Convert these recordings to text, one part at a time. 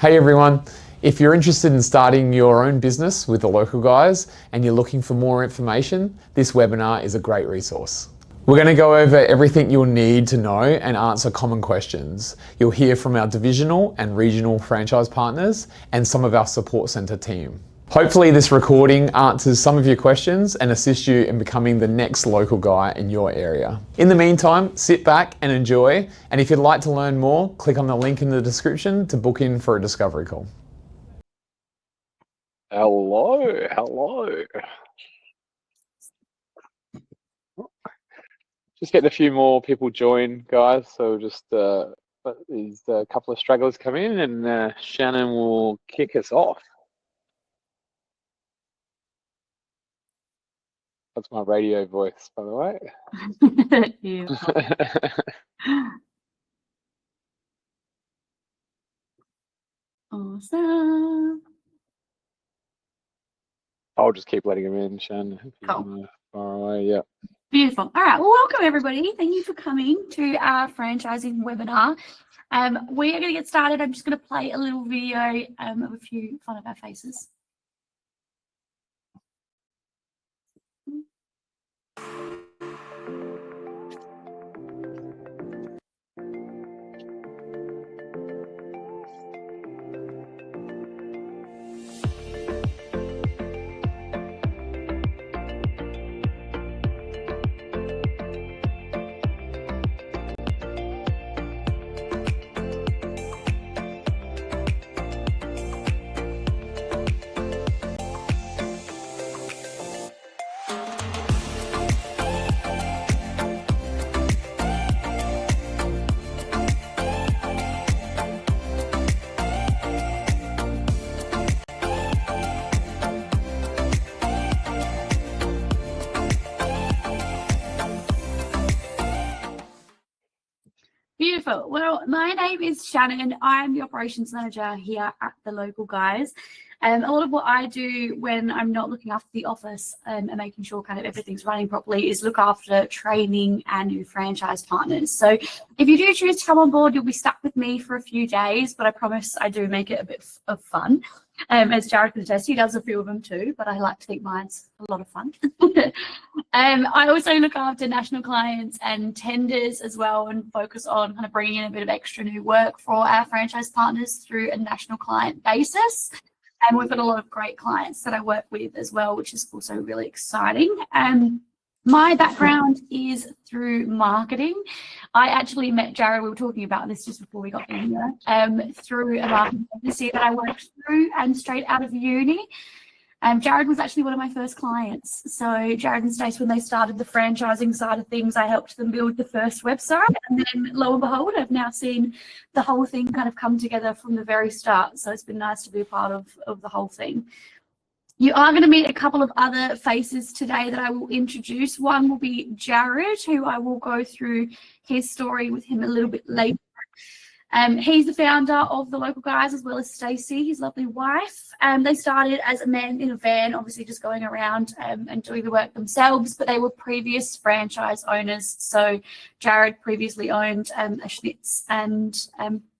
Hey everyone, if you're interested in starting your own business with the local guys and you're looking for more information, this webinar is a great resource. We're going to go over everything you'll need to know and answer common questions. You'll hear from our divisional and regional franchise partners and some of our support centre team. Hopefully this recording answers some of your questions and assists you in becoming the next local guy in your area. In the meantime, sit back and enjoy. And if you'd like to learn more, click on the link in the description to book in for a discovery call. Hello. Just getting a few more people join, guys. So just these couple of stragglers come in and Shannon will kick us off. That's my radio voice, by the way. Yeah. Awesome. I'll just keep letting him in, Shannon. Cool. Far away, yeah. Beautiful. All right. Well, welcome everybody. Thank you for coming to our franchising webinar. We are going to get started. I'm just going to play a little video of a few fun of our faces. Beautiful. Well, my name is Shannon. I'm the operations manager here at the Local Guys. A lot of what I do when I'm not looking after the office and making sure kind of everything's running properly is look after training and new franchise partners. So if you do choose to come on board, you'll be stuck with me for a few days, but I promise I do make it a bit of fun. As Jarrad can attest, he does a few of them too, but I like to think mine's a lot of fun. I also look after national clients and tenders as well and focus on kind of bringing in a bit of extra new work for our franchise partners through a national client basis. And we've got a lot of great clients that I work with as well, which is also really exciting. My background is through marketing. I actually met Jarrad, we were talking about this just before we got in here, through a marketing agency that I worked through and straight out of uni. Jarrad was actually one of my first clients. So Jarrad and Stace, when they started the franchising side of things, I helped them build the first website. And then lo and behold, I've now seen the whole thing kind of come together from the very start. So it's been nice to be a part of the whole thing. You are going to meet a couple of other faces today that I will introduce. One will be Jarrad, who I will go through his story with him a little bit later. He's the founder of the Local Guys as well as Stacey, his lovely wife. They started as a man in a van, obviously just going around and doing the work themselves, but they were previous franchise owners. So Jarrad previously owned a Schnitz and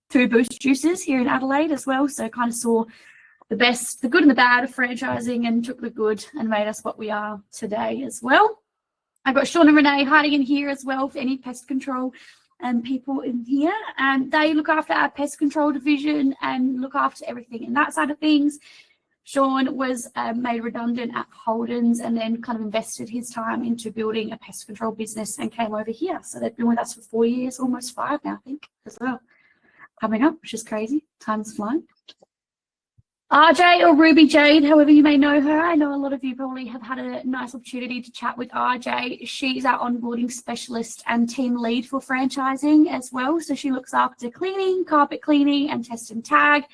2 Boost Juices here in Adelaide as well. So kind of saw the best, the good and the bad of franchising and took the good and made us what we are today as well. I've got Shaun and Renee hiding in here as well for any pest control people in here. They look after our pest control division and look after everything in that side of things. Shaun was made redundant at Holden's and then kind of invested his time into building a pest control business and came over here. So they've been with us for 4 years, almost 5 now, I think, as well. Coming up, which is crazy. Time's flying. RJ or Ruby-Jade, however you may know her. I know a lot of you probably have had a nice opportunity to chat with RJ. She's our onboarding specialist and team lead for franchising as well. So she looks after cleaning, carpet cleaning, and test and tag,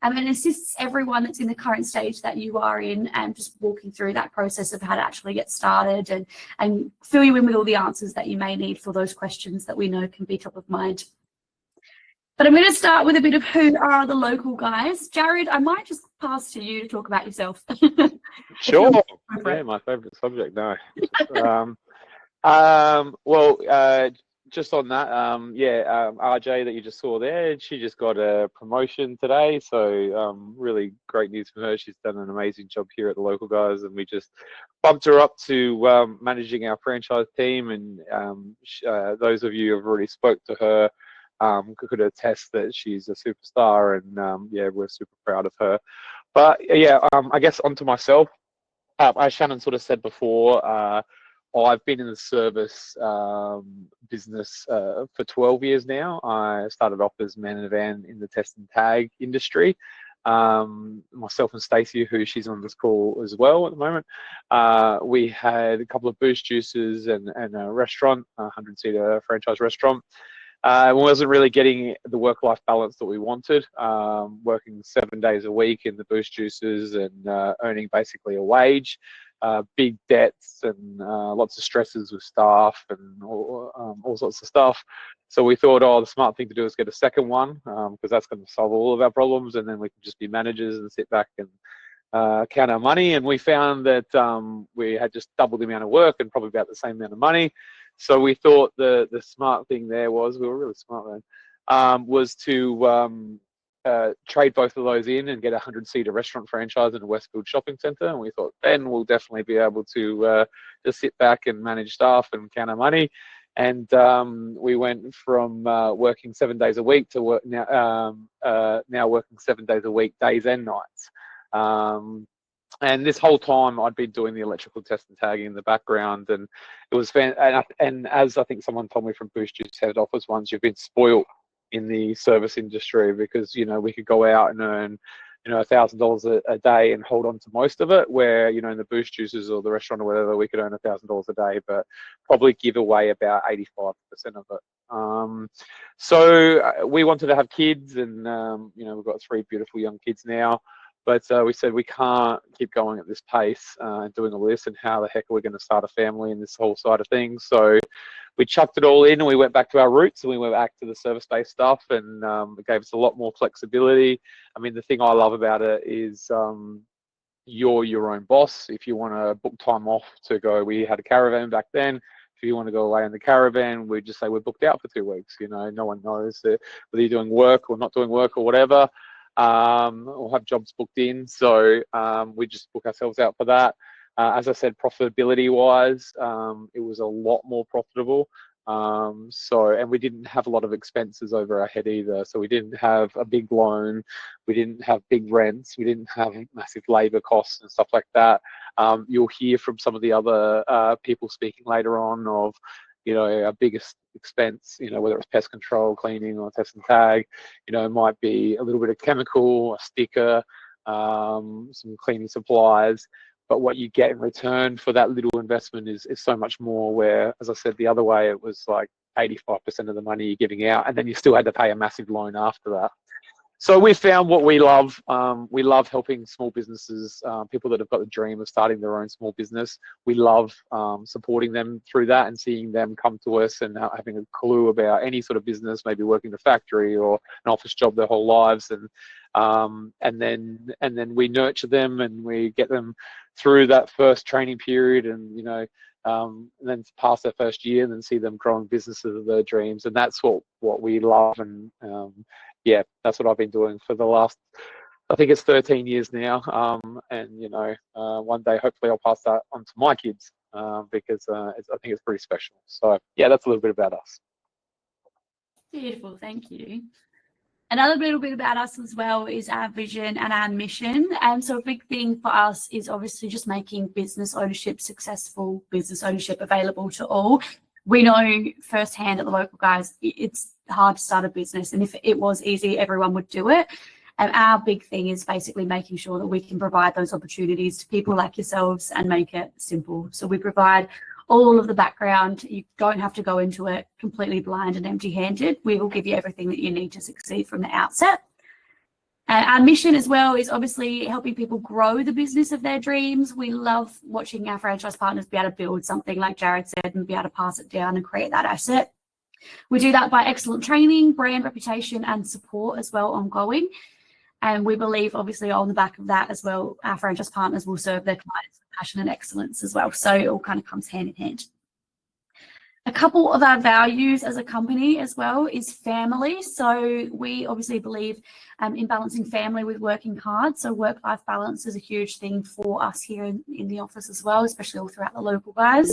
and assists everyone that's in the current stage that you are in and just walking through that process of how to actually get started and fill you in with all the answers that you may need for those questions that we know can be top of mind. But I'm going to start with a bit of who are the Local Guys. Jarrad, I might just pass to you to talk about yourself. Sure. Yeah, my favourite subject now. just on that, RJ that you just saw there, she just got a promotion today. So really great news for her. She's done an amazing job here at the Local Guys, and we just bumped her up to managing our franchise team. And those of you who have already spoke to her could attest that she's a superstar, and we're super proud of her. But I guess onto myself. As Shannon sort of said before, I've been in the service business for 12 years now. I started off as man in a van in the test and tag industry. Myself and Stacey, who she's on this call as well at the moment, we had a couple of boost juices and a restaurant, a 100-seater franchise restaurant. We wasn't really getting the work-life balance that we wanted, working 7 days a week in the boost juices and earning basically a wage, big debts and lots of stresses with staff and all sorts of stuff. So we thought, the smart thing to do is get a second one, because that's going to solve all of our problems, and then we can just be managers and sit back and count our money. And we found that we had just double the amount of work and probably about the same amount of money. So we thought the smart thing there was, we were really smart then, was to trade both of those in and get a 100-seater restaurant franchise in a Westfield shopping centre. And we thought then we'll definitely be able to just sit back and manage staff and count our money. And we went from working 7 days a week to now working 7 days a week, days and nights. And this whole time I'd been doing the electrical test and tagging in the background, and it was and as I think someone told me from Boost Juice head office once, you've been spoiled in the service industry, because we could go out and earn $1,000 a day and hold on to most of it, where in the boost juices or the restaurant or whatever, we could earn $1,000 a day but probably give away about 85% of it. So we wanted to have kids, and we've got 3 beautiful young kids now. But we said we can't keep going at this pace and doing all this, and how the heck are we going to start a family and this whole side of things? So we chucked it all in, and we went back to our roots, and we went back to the service-based stuff, and it gave us a lot more flexibility. I mean, the thing I love about it is you're your own boss. If you want to book time off to go, we had a caravan back then. If you want to go away in the caravan, we just say we're booked out for 2 weeks. No one knows that whether you're doing work or not doing work or whatever. Or have jobs booked in, so we just book ourselves out for that. As I said, profitability wise, it was a lot more profitable. And we didn't have a lot of expenses over our head either. So we didn't have a big loan, we didn't have big rents, we didn't have massive labor costs and stuff like that. You'll hear from some of the other people speaking later on of our biggest expense, whether it's pest control, cleaning, or test and tag, it might be a little bit of chemical, a sticker, some cleaning supplies. But what you get in return for that little investment is so much more, where, as I said, the other way, it was like 85% of the money you're giving out, and then you still had to pay a massive loan after that. So we found what we love. We love helping small businesses, people that have got the dream of starting their own small business. We love supporting them through that and seeing them come to us and not having a clue about any sort of business, maybe working in a factory or an office job their whole lives. And then we nurture them and we get them through that first training period, and and then pass their first year, and then see them growing businesses of their dreams. And that's what we love. And that's what I've been doing for the last, I think it's 13 years now. One day, hopefully I'll pass that on to my kids, because I think it's pretty special. So that's a little bit about us. Beautiful, thank you. Another little bit about us as well is our vision and our mission. And so a big thing for us is obviously just making business ownership successful, business ownership available to all. We know firsthand at the Local Guys, it's hard to start a business. And if it was easy, everyone would do it. And our big thing is basically making sure that we can provide those opportunities to people like yourselves and make it simple. So we provide all of the background. You don't have to go into it completely blind and empty-handed. We will give you everything that you need to succeed from the outset. Our mission as well is obviously helping people grow the business of their dreams. We love watching our franchise partners be able to build something, like Jarrad said, and be able to pass it down and create that asset. We do that by excellent training, brand reputation, and support as well ongoing. And we believe, obviously, on the back of that as well, our franchise partners will serve their clients with passion and excellence as well. So it all kind of comes hand in hand. A couple of our values as a company as well is family. So we obviously believe in balancing family with working hard. So work-life balance is a huge thing for us here in the office as well, especially all throughout the local guys.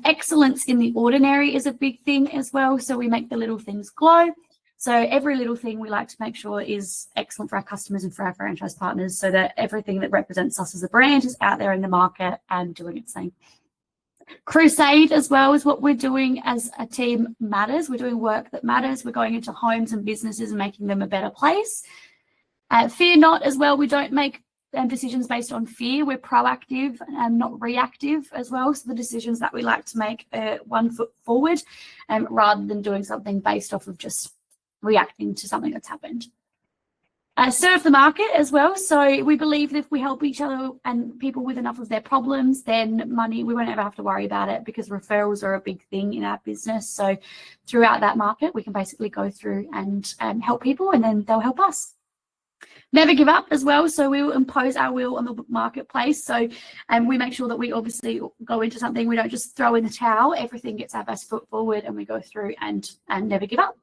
Excellence in the ordinary is a big thing as well. So we make the little things glow. So every little thing we like to make sure is excellent for our customers and for our franchise partners, so that everything that represents us as a brand is out there in the market and doing its thing. Crusade as well is what we're doing as a team matters. We're doing work that matters. We're going into homes and businesses and making them a better place. Fear not as well. We don't make decisions based on fear. We're proactive and not reactive as well. So the decisions that we like to make are 1 foot forward rather than doing something based off of just reacting to something that's happened. Serve the market as well. So we believe that if we help each other and people with enough of their problems, then money, we won't ever have to worry about it, because referrals are a big thing in our business. So throughout that market, we can basically go through and help people, and then they'll help us. Never give up as well. So we will impose our will on the marketplace. So we make sure that we obviously go into something. We don't just throw in the towel. Everything gets our best foot forward, and we go through and never give up.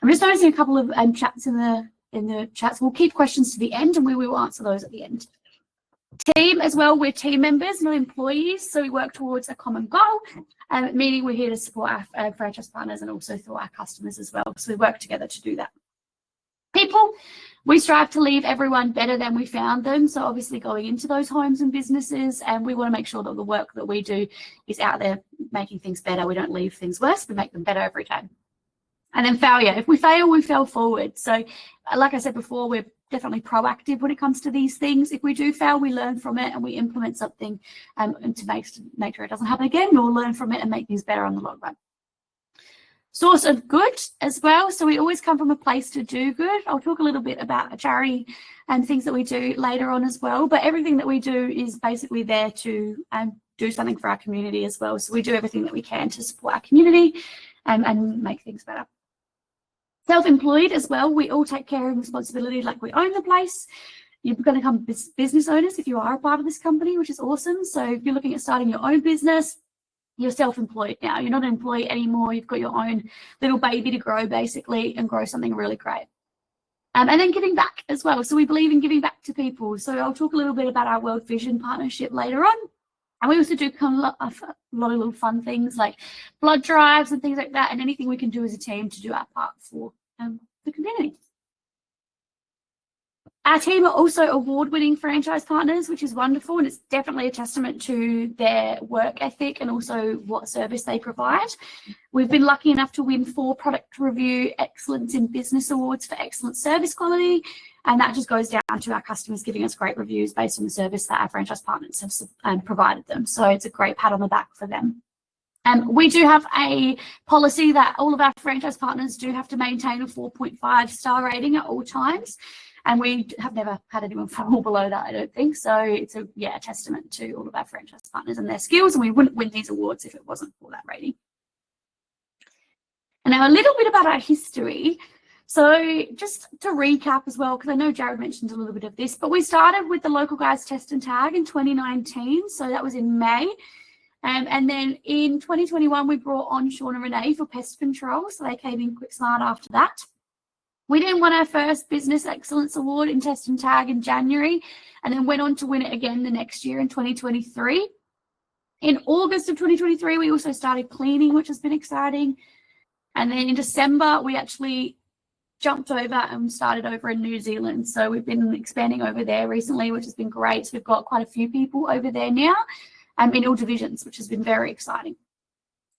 I'm just noticing a couple of chats in the chats. We'll keep questions to the end, and we will answer those at the end. Team as well, we're team members, not employees, so we work towards a common goal, meaning we're here to support our franchise partners and also through our customers as well. So we work together to do that. People, we strive to leave everyone better than we found them. So obviously going into those homes and businesses, and we want to make sure that the work that we do is out there making things better. We don't leave things worse, we make them better every time. And then failure. If we fail, we fail forward. So like I said before, we're definitely proactive when it comes to these things. If we do fail, we learn from it and we implement something and to make sure it doesn't happen again. We'll learn from it and make things better on the long run. Source of good as well. So we always come from a place to do good. I'll talk a little bit about a charity and things that we do later on as well. But everything that we do is basically there to do something for our community as well. So we do everything that we can to support our community and make things better. Self-employed as well, we all take care and responsibility like we own the place. You're going to become business owners if you are a part of this company, which is awesome. So if you're looking at starting your own business, you're self-employed now. You're not an employee anymore. You've got your own little baby to grow, basically, and grow something really great. And then giving back as well. So we believe in giving back to people. So I'll talk a little bit about our World Vision partnership later on. And we also do a lot of little fun things like blood drives and things like that, and anything we can do as a team to do our part for the community. Our team are also award-winning franchise partners, which is wonderful, and it's definitely a testament to their work ethic and also what service they provide. We've been lucky enough to win 4 Product Review Excellence in Business Awards for excellent service quality, and that just goes down to our customers giving us great reviews based on the service that our franchise partners have provided them. So it's a great pat on the back for them. We do have a policy that all of our franchise partners do have to maintain a 4.5 star rating at all times. And we have never had anyone fall below that, I don't think. So it's a testament to all of our franchise partners and their skills. And we wouldn't win these awards if it wasn't for that rating. And now a little bit about our history. So just to recap as well, because I know Jarrad mentioned a little bit of this, but we started with the Local Guys Test and Tag in 2019. So that was in May. And then in 2021, we brought on Shaun Renee for pest control. So they came in quick smart after that. We then won our first Business Excellence Award in Test and Tag in January, and then went on to win it again the next year in 2023. In August of 2023, we also started cleaning, which has been exciting. And then in December, we actually jumped over and started over in New Zealand. So we've been expanding over there recently, which has been great. So we've got quite a few people over there now in all divisions, which has been very exciting.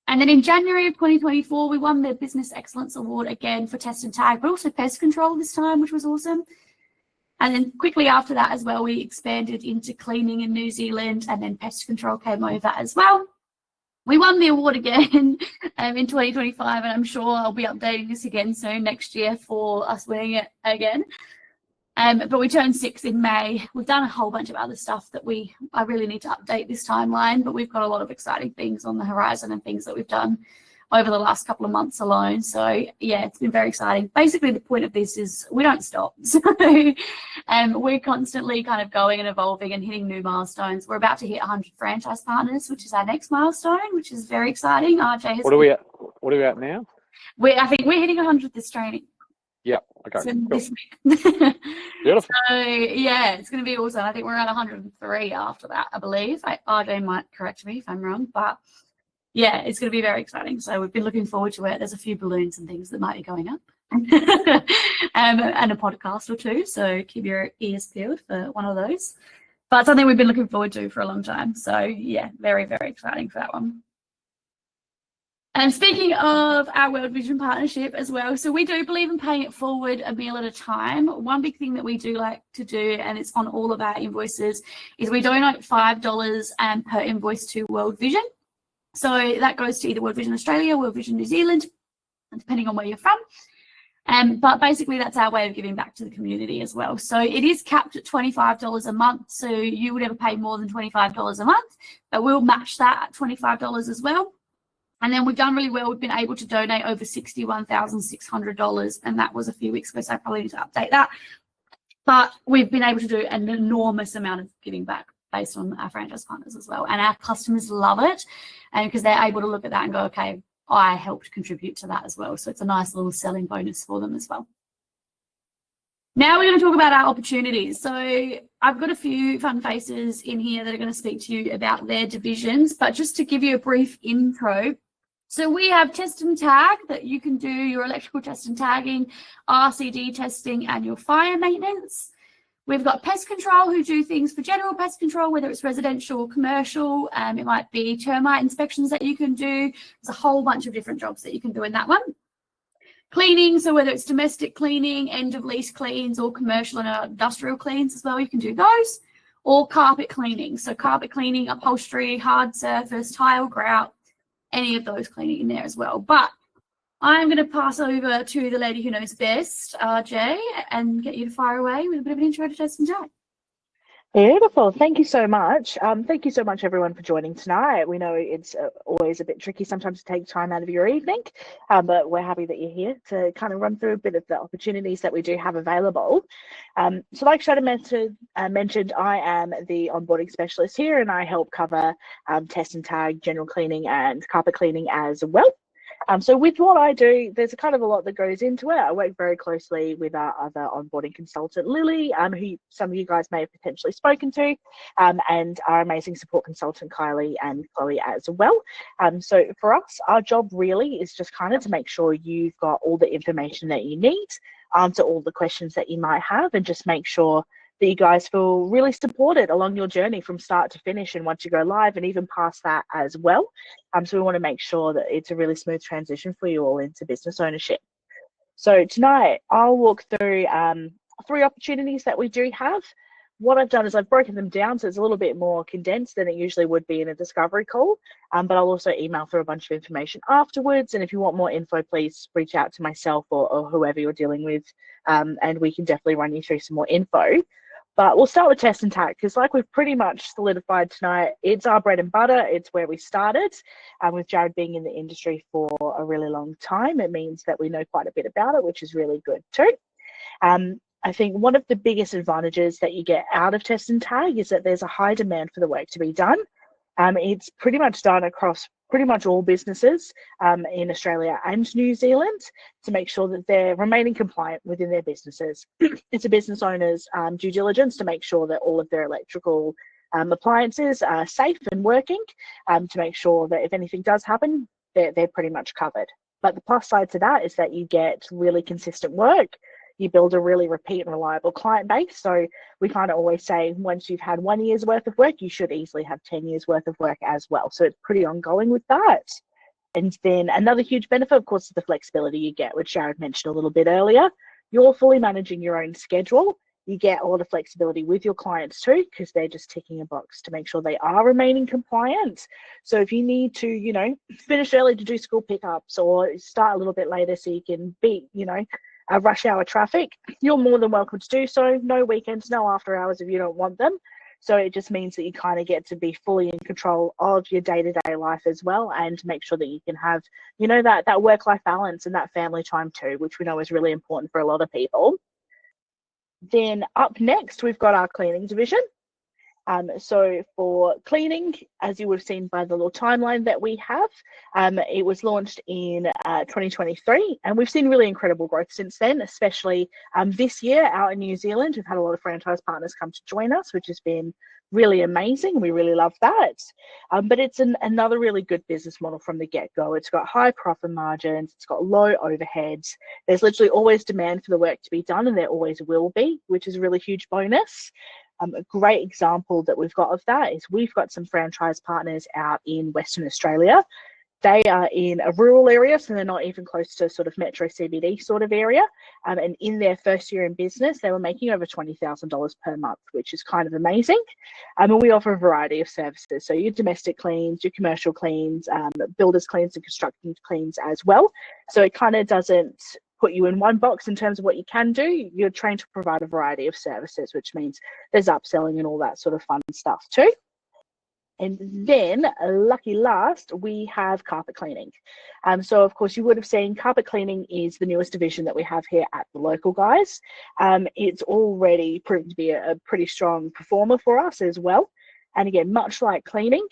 And then in January of 2024, we won the Business Excellence Award again for Test and Tag, but also pest control this time, which was awesome. And then quickly after that as well, we expanded into cleaning in New Zealand, and then pest control came over as well. We won the award again in 2025, and I'm sure I'll be updating this again soon next year for us winning it again. But we turned 6 in May. We've done a whole bunch of other stuff that I really need to update this timeline, but we've got a lot of exciting things on the horizon and things that we've done over the last couple of months alone. So yeah, it's been very exciting. Basically, the point of this is we don't stop. So We're constantly kind of going and evolving and hitting new milestones. We're about to hit 100 franchise partners, which is our next milestone, which is very exciting. RJ has What are we at now? I think we're hitting 100 this training. Yeah. Okay. So Cool. this week. Beautiful. So yeah, it's going to be awesome. I think we're at 103 after that, I believe. RJ might correct me if I'm wrong, but yeah, it's going to be very exciting. So we've been looking forward to it. There's a few balloons and things that might be going up, and a podcast or two. So keep your ears peeled for one of those. But something we've been looking forward to for a long time. So yeah, very, very exciting for that one. And speaking of our World Vision partnership as well, so we do believe in paying it forward a meal at a time. One big thing that we do like to do, and it's on all of our invoices, is we donate $5 per invoice to World Vision. So that goes to either World Vision Australia, World Vision New Zealand, depending on where you're from. But basically, that's our way of giving back to the community as well. So it is capped at $25 a month. So you would ever pay more than $25 a month, but we'll match that at $25 as well. And then we've done really well. We've been able to donate over $61,600, and that was a few weeks ago, so I probably need to update that. But we've been able to do an enormous amount of giving back based on our franchise partners as well. And our customers love it, and because they're able to look at that and go, okay, I helped contribute to that as well. So it's a nice little selling bonus for them as well. Now we're going to talk about our opportunities. So I've got a few fun faces in here that are going to speak to you about their divisions, but just to give you a brief intro. So we have test and tag, that you can do your electrical test and tagging, RCD testing, and your fire maintenance. We've got pest control, who do things for general pest control, whether it's residential or commercial. It might be termite inspections that you can do. There's a whole bunch of different jobs that you can do in that one. Cleaning, so whether it's domestic cleaning, end of lease cleans, or commercial and industrial cleans as well, you can do those. Or carpet cleaning, so carpet cleaning, upholstery, hard surface, tile, grout, any of those cleaning in there as well. But I'm going to pass over to the lady who knows best, RJ, and get you to fire away with a bit of an intro to test and tag. Beautiful. Thank you so much. Thank you so much, everyone, for joining tonight. We know it's always a bit tricky sometimes to take time out of your evening, but we're happy that you're here to kind of run through a bit of the opportunities that we do have available. So like Shannon mentioned, I am the onboarding specialist here, and I help cover test and tag, general cleaning, and carpet cleaning as well. So with what I do, there's a kind of a lot that goes into it. I work very closely with our other onboarding consultant, Lily, who some of you guys may have potentially spoken to, and our amazing support consultant, Kylie and Chloe as well. So for us, our job really is just kind of to make sure you've got all the information that you need, answer all the questions that you might have, and just make sure that you guys feel really supported along your journey from start to finish, and once you go live and even past that as well. So we want to make sure that it's a really smooth transition for you all into business ownership. So tonight I'll walk through 3 opportunities that we do have. What I've done is I've broken them down so it's a little bit more condensed than it usually would be in a discovery call, but I'll also email through a bunch of information afterwards, and if you want more info, please reach out to myself or whoever you're dealing with, and we can definitely run you through some more info. But we'll start with test and tag, because like we've pretty much solidified tonight, it's our bread and butter. It's where we started. With Jarrad being in the industry for a really long time, it means that we know quite a bit about it, which is really good too. I think one of the biggest advantages that you get out of test and tag is that there's a high demand for the work to be done. It's pretty much done across pretty much all businesses in Australia and New Zealand to make sure that they're remaining compliant within their businesses. It's a business owner's due diligence to make sure that all of their electrical appliances are safe and working, to make sure that if anything does happen, they're pretty much covered. But the plus side to that is that you get really consistent work. You build a really repeat and reliable client base. So we kind of always say once you've had 1 year's worth of work, you should easily have 10 years worth of work as well. So it's pretty ongoing with that. And then another huge benefit, of course, is the flexibility you get, which Jarrad mentioned a little bit earlier. You're fully managing your own schedule. You get a lot of flexibility with your clients too, because they're just ticking a box to make sure they are remaining compliant. So if you need to, finish early to do school pickups or start a little bit later so you can beat, rush hour traffic, you're more than welcome to do so. No weekends, no after hours if you don't want them. So it just means that you kind of get to be fully in control of your day-to-day life as well, and make sure that you can have, that work-life balance and that family time too, which we know is really important for a lot of people. Then up next, we've got our cleaning division. So for cleaning, as you would have seen by the little timeline that we have, it was launched in 2023, and we've seen really incredible growth since then, especially this year out in New Zealand. We've had a lot of franchise partners come to join us, which has been really amazing. We really love that. But it's another really good business model from the get-go. It's got high profit margins, it's got low overheads. There's literally always demand for the work to be done, and there always will be, which is a really huge bonus. A great example that we've got of that is we've got some franchise partners out in Western Australia. They are in a rural area, so they're not even close to sort of metro CBD sort of area. And in their first year in business, they were making over $20,000 per month, which is kind of amazing. And we offer a variety of services. So your domestic cleans, your commercial cleans, builders cleans and construction cleans as well. So it kind of doesn't put you in one box in terms of what you can do. You're trained to provide a variety of services, which means there's upselling and all that sort of fun stuff too. And then, lucky last, we have carpet cleaning. So, of course, you would have seen carpet cleaning is the newest division that we have here at the Local Guys. It's already proven to be a pretty strong performer for us as well. And again, much like cleaning,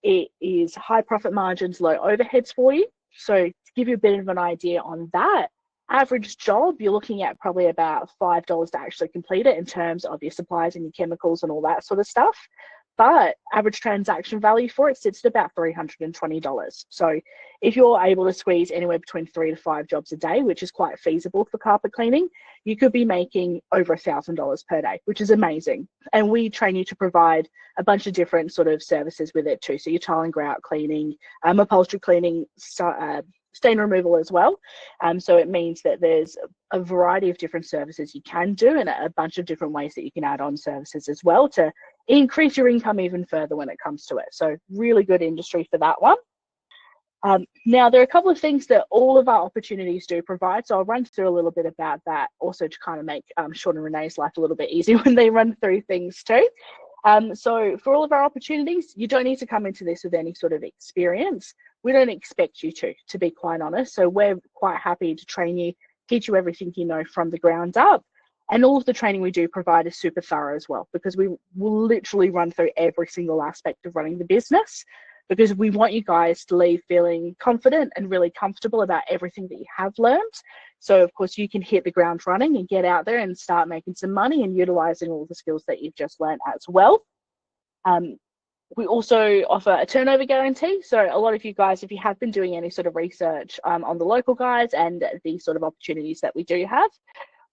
it is high profit margins, low overheads for you. So to give you a bit of an idea on that, average job, you're looking at probably about $5 to actually complete it in terms of your supplies and your chemicals and all that sort of stuff. But average transaction value for it sits at about $320. So if you're able to squeeze anywhere between 3 to 5 jobs a day, which is quite feasible for carpet cleaning, you could be making over $1,000 per day, which is amazing. And we train you to provide a bunch of different sort of services with it too. So your tile and grout cleaning, upholstery cleaning, stain removal as well. So it means that there's a variety of different services you can do and a bunch of different ways that you can add on services as well to increase your income even further when it comes to it. So really good industry for that one. Now, there are a couple of things that all of our opportunities do provide. So I'll run through a little bit about that also to kind of make Shaun and Renee's life a little bit easier when they run through things too. So for all of our opportunities, you don't need to come into this with any sort of experience. We don't expect you to be quite honest. So we're quite happy to train you, teach you everything you know from the ground up. And all of the training we do provide is super thorough as well, because we will literally run through every single aspect of running the business, because we want you guys to leave feeling confident and really comfortable about everything that you have learned. So of course you can hit the ground running and get out there and start making some money and utilizing all the skills that you've just learned as well. We also offer a turnover guarantee. So a lot of you guys, if you have been doing any sort of research on the Local Guys and the sort of opportunities that we do have,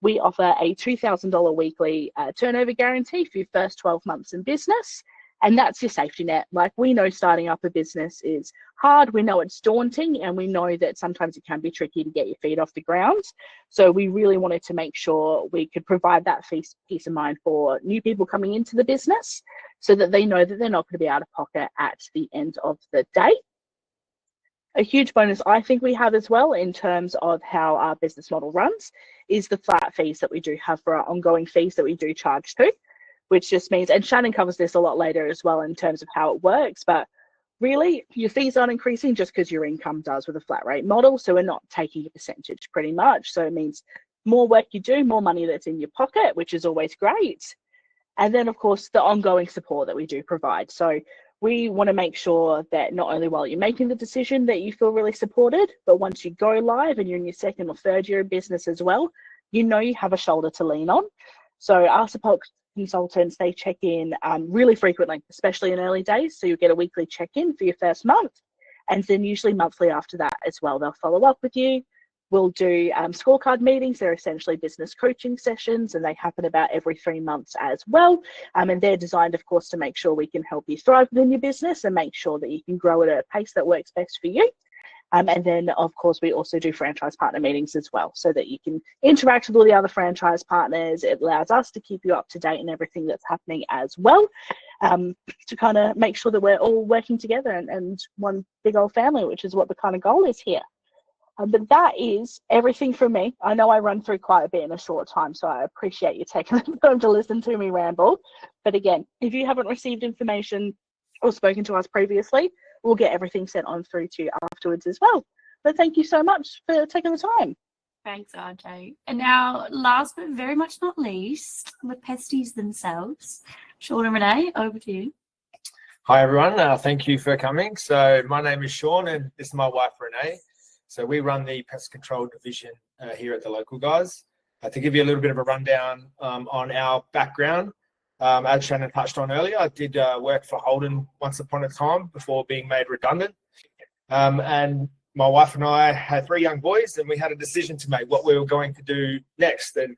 we offer a $2,000 weekly turnover guarantee for your first 12 months in business. And that's your safety net. Like, we know starting up a business is hard. We know it's daunting, and we know that sometimes it can be tricky to get your feet off the ground. So we really wanted to make sure we could provide that peace of mind for new people coming into the business, so that they know that they're not going to be out of pocket at the end of the day. A huge bonus I think we have as well in terms of how our business model runs is the flat fees that we do have for our ongoing fees that we do charge to, which just means, and Shannon covers this a lot later as well in terms of how it works, but really your fees aren't increasing just because your income does with a flat rate model. So we're not taking a percentage pretty much. So it means more work you do, more money that's in your pocket, which is always great. And then of course the ongoing support that we do provide. So we want to make sure that not only while you're making the decision that you feel really supported, but once you go live and you're in your second or third year of business as well, you know you have a shoulder to lean on. So our support consultants, they check in really frequently, especially in early days. So you get a weekly check-in for your first month, and then usually monthly after that as well. They'll follow up with you. We'll do scorecard meetings. They're essentially business coaching sessions, and they happen about every 3 months as well. And they're designed, of course, to make sure we can help you thrive within your business and make sure that you can grow at a pace that works best for you. And then, of course, we also do franchise partner meetings as well, so that you can interact with all the other franchise partners. It allows us to keep you up to date in everything that's happening as well, to kind of make sure that we're all working together and one big old family, which is what the kind of goal is here. But that is everything from me. I know I run through quite a bit in a short time, so I appreciate you taking the time to listen to me ramble. But again, if you haven't received information or spoken to us previously, we'll get everything sent on through to you afterwards as well. But thank you so much for taking the time. Thanks, RJ. And now, last but very much not least, the pesties themselves. Shaun and Renee, over to you. Hi, everyone. Thank you for coming. So my name is Shaun, and this is my wife, Renee. So we run the pest control division here at the Local Guys. To give you a little bit of a rundown on our background, as Shannon touched on earlier, I did work for Holden once upon a time before being made redundant. And my wife and I had 3 young boys, and we had a decision to make what we were going to do next. And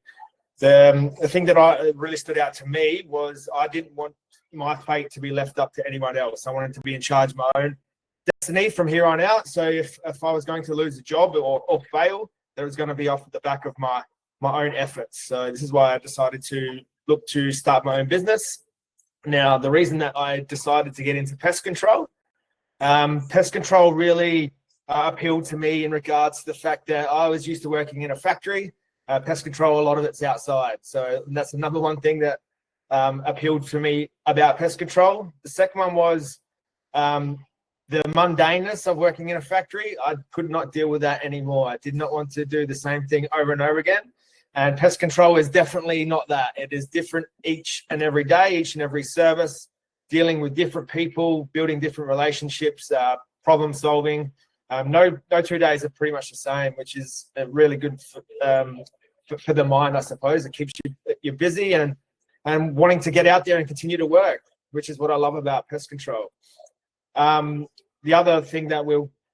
the thing that really stood out to me was I didn't want my fate to be left up to anyone else. I wanted to be in charge of my own destiny from here on out. So if I was going to lose a job or fail, that was going to be off the back of my own efforts. So this is why I decided to look to start my own business. Now, the reason that I decided to get into pest control really appealed to me in regards to the fact that I was used to working in a factory. Pest control, a lot of it's outside. So that's the number one thing that appealed to me about pest control. The second one was the mundaneness of working in a factory. I could not deal with that anymore. I did not want to do the same thing over and over again. And pest control is definitely not that. It is different each and every day, each and every service, dealing with different people, building different relationships, problem solving. No 2 days are pretty much the same, which is really good for the mind, I suppose. It keeps you busy and wanting to get out there and continue to work, which is what I love about pest control. The other thing that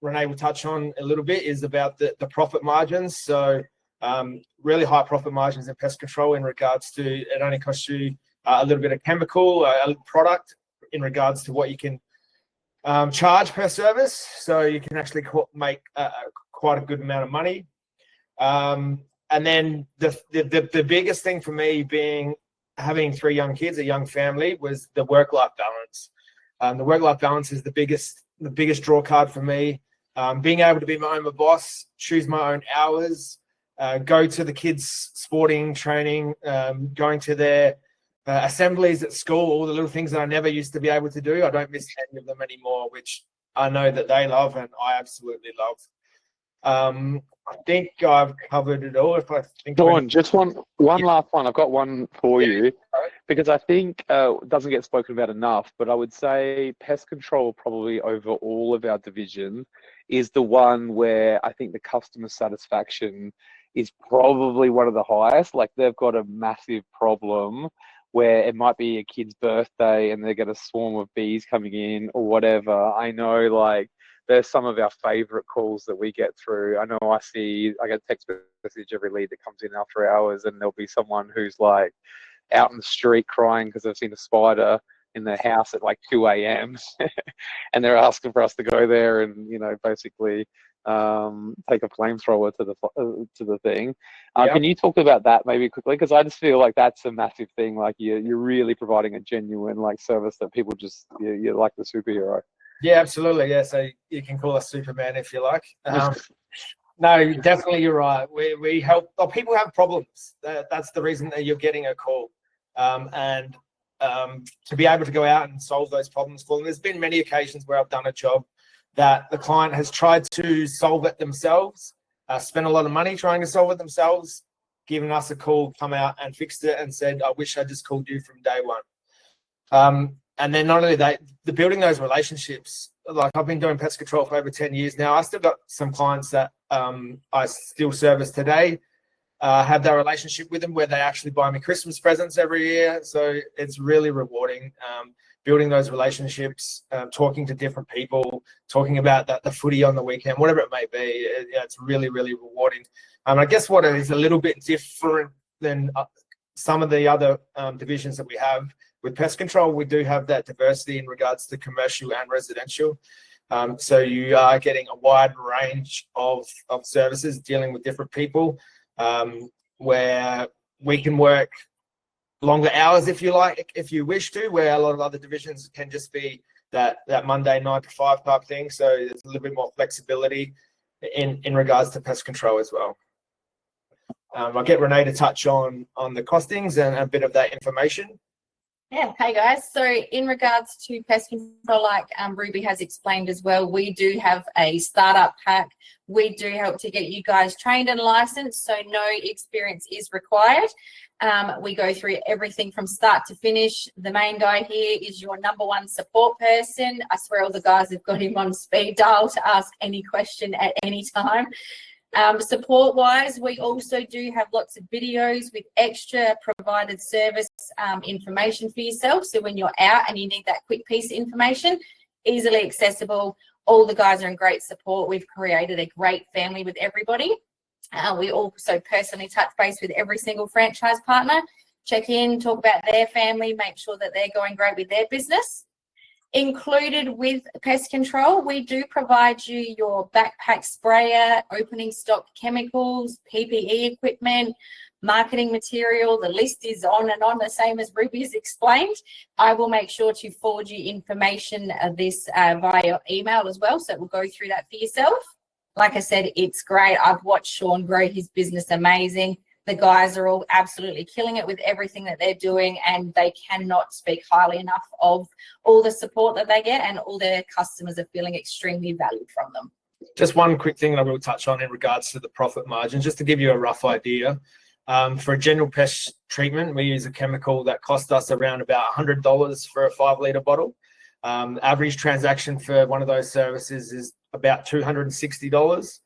Renee will touch on a little bit is about the profit margins. So really high profit margins in pest control in regards to it only costs you a little bit of chemical, a product in regards to what you can charge per service. So you can actually make quite a good amount of money. And then the biggest thing for me having 3 young kids, a young family, was the work-life balance. The work-life balance is the biggest draw card for me. Being able to be my own boss, choose my own hours, go to the kids' sporting training, going to their assemblies at school, all the little things that I never used to be able to do. I don't miss any of them anymore, which I know that they love and I absolutely love. I think I've covered it all. If I think Dawn, just one last one. I've got one for you, because I think it doesn't get spoken about enough, but I would say pest control probably over all of our division is the one where I think the customer satisfaction is probably one of the highest. Like, they've got a massive problem where it might be a kid's birthday and they get a swarm of bees coming in or whatever. I know, like, there's some of our favorite calls that we get through. I know I get a text message every lead that comes in after hours, and there'll be someone who's like out in the street crying because they've seen a spider in their house at like 2 a.m. and they're asking for us to go there and, basically take a flamethrower to the thing. Can you talk about that maybe quickly? Because I just feel like that's a massive thing. Like, you're really providing a genuine service that people just, you're like the superhero. Yeah, absolutely. Yeah, so you can call us Superman if you like. No, definitely, you're right. We help. People have problems. That's the reason that you're getting a call, and to be able to go out and solve those problems for them. There's been many occasions where I've done a job that the client has tried to solve it themselves, spent a lot of money trying to solve it themselves, given us a call, come out and fixed it, and said, "I wish I just called you from day one." And then not only that, the building those relationships. Like, I've been doing pest control for over 10 years now. I still got some clients that I still service today, have that relationship with them where they actually buy me Christmas presents every year. So it's really rewarding, building those relationships, talking to different people, talking about the footy on the weekend, whatever it may be. It's really, really rewarding. I guess what is a little bit different than some of the other divisions that we have, with pest control, we do have that diversity in regards to commercial and residential. So you are getting a wide range of services dealing with different people, where we can work longer hours if you like, if you wish to, where a lot of other divisions can just be that Monday 9 to 5 type thing. So there's a little bit more flexibility in regards to pest control as well. I'll get Renee to touch on the costings and a bit of that information. Yeah, hey guys. So in regards to pest control, like Ruby has explained as well, we do have a startup pack. We do help to get you guys trained and licensed, so no experience is required. We go through everything from start to finish. The main guy here is your #1 support person. I swear all the guys have got him on speed dial to ask any question at any time. Support-wise, we also do have lots of videos with extra provided service information for yourself. So when you're out and you need that quick piece of information, easily accessible. All the guys are in great support. We've created a great family with everybody. We also personally touch base with every single franchise partner, check in, talk about their family, make sure that they're going great with their business. Included with pest control, we do provide you your backpack sprayer, opening stock chemicals, PPE equipment, marketing material. The list is on and on, the same as Ruby has explained. I will make sure to forward you information of this via email as well, so we'll go through that for yourself. Like I said, it's great. I've watched Shaun grow his business amazing. The guys are all absolutely killing it with everything that they're doing, and they cannot speak highly enough of all the support that they get, and all their customers are feeling extremely valued from them. Just one quick thing that I will touch on in regards to the profit margin, just to give you a rough idea. For a general pest treatment, we use a chemical that costs us around about $100 for a 5-litre bottle. Average transaction for one of those services is about $260.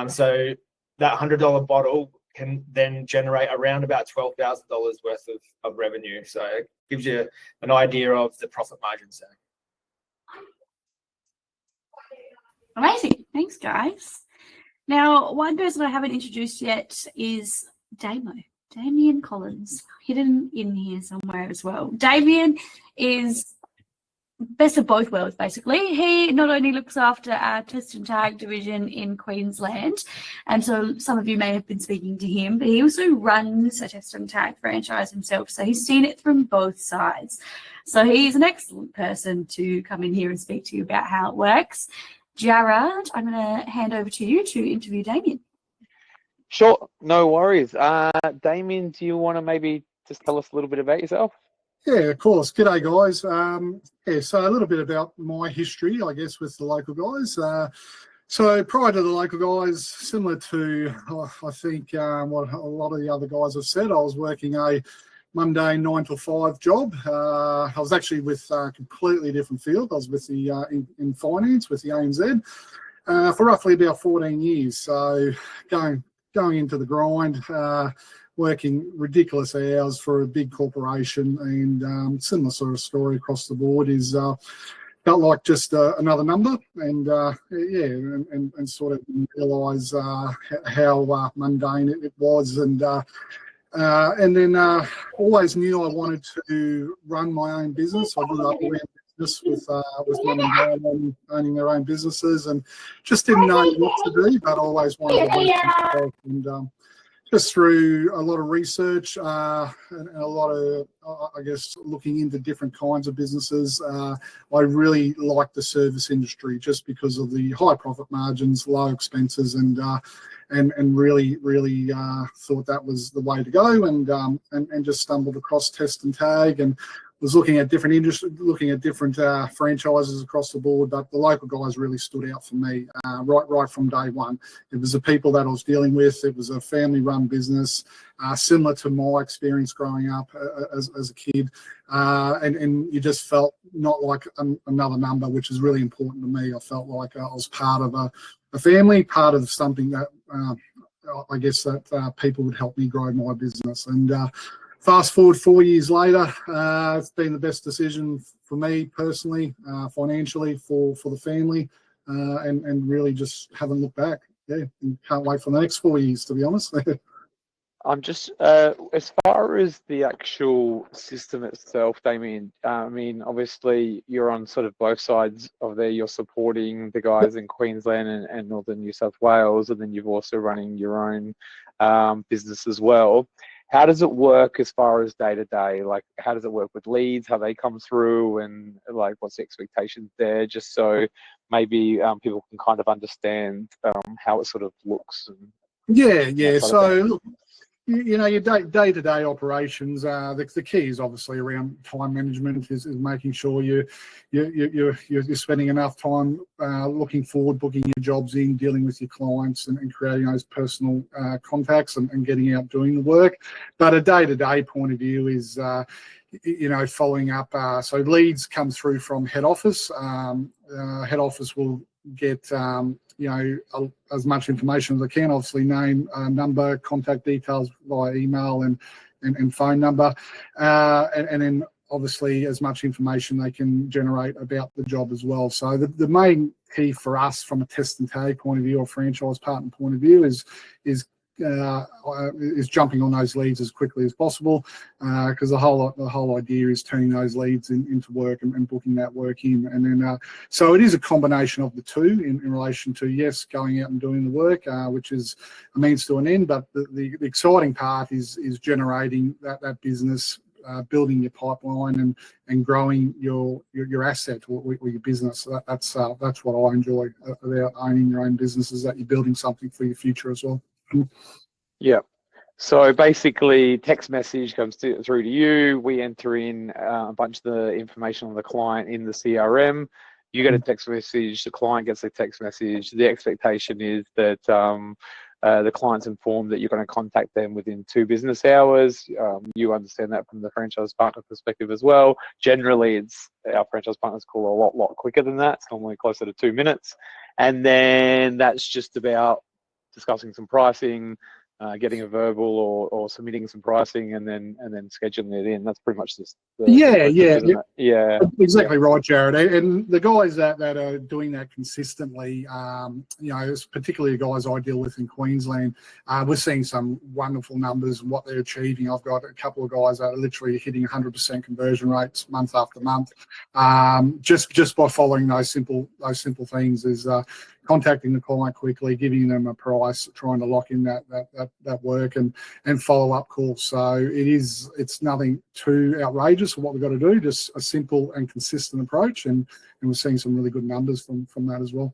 So that $100 bottle can then generate around about $12,000 worth of revenue. So it gives you an idea of the profit margins there. Amazing. Thanks, guys. Now, one person I haven't introduced yet is Damien Collins, hidden in here somewhere as well. Damien is best of both worlds, basically. He not only looks after our test and tag division in Queensland, and so some of you may have been speaking to him, but he also runs a test and tag franchise himself, so he's seen it from both sides. So he's an excellent person to come in here and speak to you about how it works. Jarrad, I'm going to hand over to you to interview Damien. Sure, no worries. Damien, do you want to maybe just tell us a little bit about yourself? Yeah, of course. G'day, guys. Yeah, so a little bit about my history, I guess, with the local guys. So prior to the local guys, similar to, I think, what a lot of the other guys have said, I was working a mundane 9 to 5 job. I was actually with a completely different field. I was with the in finance with the ANZ for roughly about 14 years. So going into the grind, working ridiculous hours for a big corporation, and similar sort of story across the board is felt like just another number, and and sort of realise how mundane it was, and then always knew I wanted to run my own business. I grew up around business with mum and dad owning their own businesses, and just didn't know what to do, but always wanted to work for myself. And just through a lot of research and a lot of, I guess, looking into different kinds of businesses, I really like the service industry just because of the high profit margins, low expenses, and really thought that was the way to go, and just stumbled across Test and Tag, and was looking at different industry, looking at different franchises across the board, but the local guys really stood out for me right from day one. It was the people that I was dealing with. It was a family-run business, similar to my experience growing up as a kid, and you just felt not like another number, which is really important to me. I felt like I was part of a family, part of something that I guess that people would help me grow my business. And fast forward 4 years later, it's been the best decision for me personally, financially, for the family, and really just haven't looked back. Yeah, and can't wait for the next 4 years, to be honest. I'm just, as far as the actual system itself, Damien, I mean, obviously you're on sort of both sides of there. You're supporting the guys in Queensland and Northern New South Wales, and then you've also running your own business as well. How does it work as far as day to day? Like, how does it work with leads? How they come through, and like, what's the expectations there? Just so maybe people can kind of understand how it sort of looks. And Yeah. So, your day-to-day operations. The key is obviously around time management. Is making sure you're spending enough time looking forward, booking your jobs in, dealing with your clients, and creating those personal contacts and getting out doing the work. But a day-to-day point of view is following up. So leads come through from head office. Head office will get as much information as I can, obviously name, number, contact details via email and phone number, and then obviously as much information they can generate about the job as well. So the main key for us from a test and tag point of view or franchise partner point of view is jumping on those leads as quickly as possible, because the whole idea is turning those leads into work and booking that work in. And then so it is a combination of the two in relation to, yes, going out and doing the work, which is a means to an end, but the exciting part is generating that business, building your pipeline and growing your asset or your business. That's what I enjoy about owning your own businesses, that you're building something for your future as well. Yeah. So basically, text message comes through to you. We enter in a bunch of the information on the client in the CRM. You get a text message. The client gets a text message. The expectation is that the client's informed that you're going to contact them within 2 business hours. You understand that from the franchise partner perspective as well. Generally, our franchise partners call a lot quicker than that. It's normally closer to 2 minutes. And then that's just about discussing some pricing, getting a verbal or submitting some pricing, and then scheduling it in. That's pretty much just yeah, exactly right, Jarrad. And the guys that are doing that consistently, it's particularly the guys I deal with in Queensland, we're seeing some wonderful numbers and what they're achieving. I've got a couple of guys that are literally hitting 100% conversion rates month after month, just by following those simple things. Is contacting the client quickly, giving them a price, trying to lock in that work and follow-up calls. So it's nothing too outrageous for what we've got to do, just a simple and consistent approach, and we're seeing some really good numbers from that as well.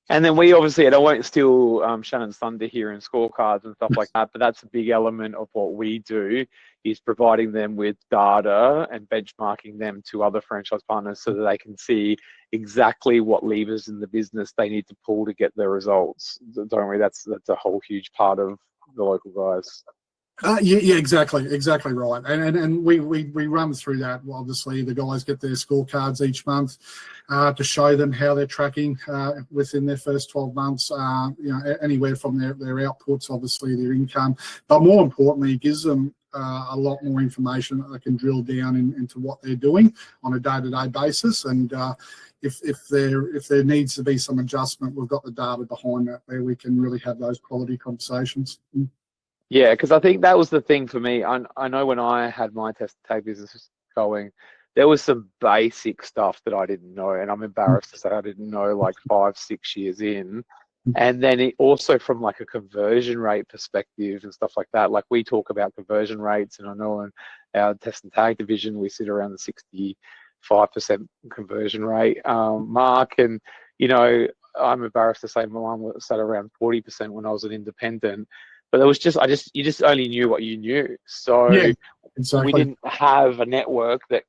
And then we obviously, and I won't steal Shannon's thunder here in scorecards and stuff like that, but that's a big element of what we do, is providing them with data and benchmarking them to other franchise partners so that they can see exactly what levers in the business they need to pull to get their results. Don't worry, that's a whole huge part of the local guys. Yeah, exactly right. And we run through that. Well, obviously, the guys get their scorecards each month to show them how they're tracking within their first 12 months. Anywhere from their outputs, obviously their income, but more importantly, it gives them a lot more information that they can drill down into what they're doing on a day-to-day basis. And if there needs to be some adjustment, we've got the data behind that where we can really have those quality conversations. Yeah, because I think that was the thing for me. I know when I had my test and tag business going, there was some basic stuff that I didn't know, and I'm embarrassed to say I didn't know like 5-6 years in. And then it also from like a conversion rate perspective and stuff like that. Like we talk about conversion rates, and I know in our test and tag division we sit around the 65% conversion rate mark, and I'm embarrassed to say Milan was at around 40% when I was an independent. But it was you just only knew what you knew. So yeah, exactly. We didn't have a network that,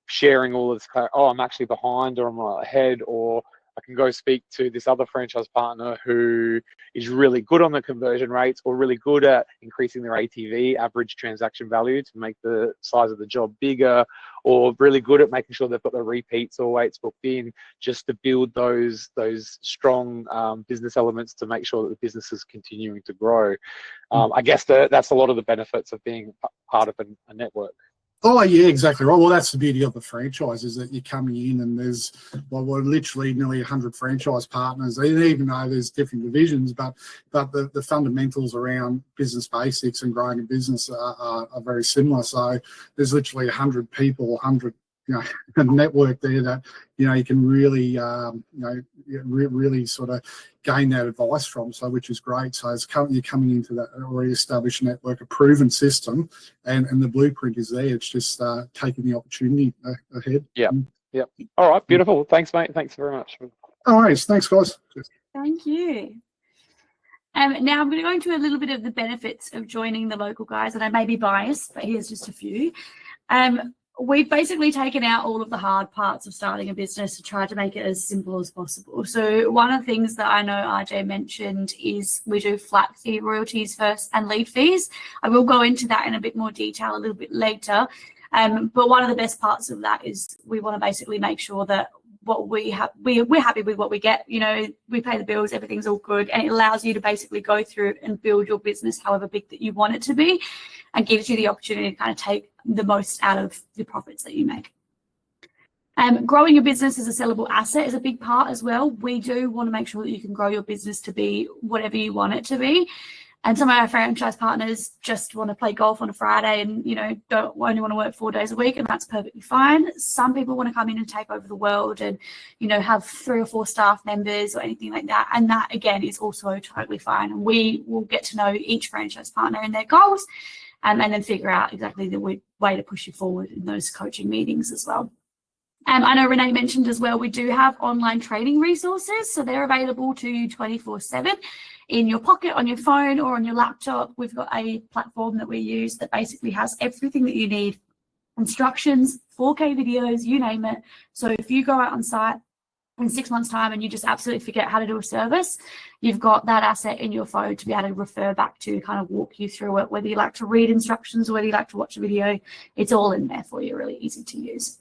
sharing all of this, I'm actually behind, or I'm ahead, or I can go speak to this other franchise partner who is really good on the conversion rates or really good at increasing their ATV, average transaction value, to make the size of the job bigger, or really good at making sure they've got the repeats or weights booked in, just to build those strong business elements to make sure that the business is continuing to grow. I guess that's a lot of the benefits of being part of a network. Oh yeah, exactly right. Well, that's the beauty of the franchise, is that you're coming in and we're literally nearly 100 franchise partners, even though there's different divisions, but the fundamentals around business basics and growing a business are very similar. So there's literally 100 people, 100 a network there that you can really really sort of gain that advice from, so which is great. So you're coming into that already established network, a proven system, and the blueprint is there. It's just taking the opportunity ahead. Yeah. All right, beautiful. Thanks, mate. Thanks very much. All right, thanks, guys. Thank you. Now I'm going to go into a little bit of the benefits of joining the local guys, and I may be biased, but here's just a few. We've basically taken out all of the hard parts of starting a business to try to make it as simple as possible. So one of the things that I know RJ mentioned is we do flat fee royalties first and lead fees. I will go into that in a bit more detail a little bit later. But one of the best parts of that is we want to basically make sure that what we have, we're happy with what we get. You know, we pay the bills, everything's all good, and it allows you to basically go through and build your business however big that you want it to be, and gives you the opportunity to kind of take the most out of the profits that you make. Growing your business as a sellable asset is a big part as well. We do want to make sure that you can grow your business to be whatever you want it to be. And some of our franchise partners just want to play golf on a Friday and, you know, don't only want to work 4 days a week, and that's perfectly fine. Some people want to come in and take over the world and, you know, have 3 or 4 staff members or anything like that. And that, again, is also totally fine. And we will get to know each franchise partner and their goals, and then figure out exactly the way to push you forward in those coaching meetings as well. I know Renee mentioned as well, we do have online training resources. So they're available to you 24/7 in your pocket, on your phone, or on your laptop. We've got a platform that we use that basically has everything that you need, instructions, 4K videos, you name it. So if you go out on site in 6 months' time and you just absolutely forget how to do a service, you've got that asset in your phone to be able to refer back to, kind of walk you through it, whether you like to read instructions or whether you like to watch a video. It's all in there for you, really easy to use.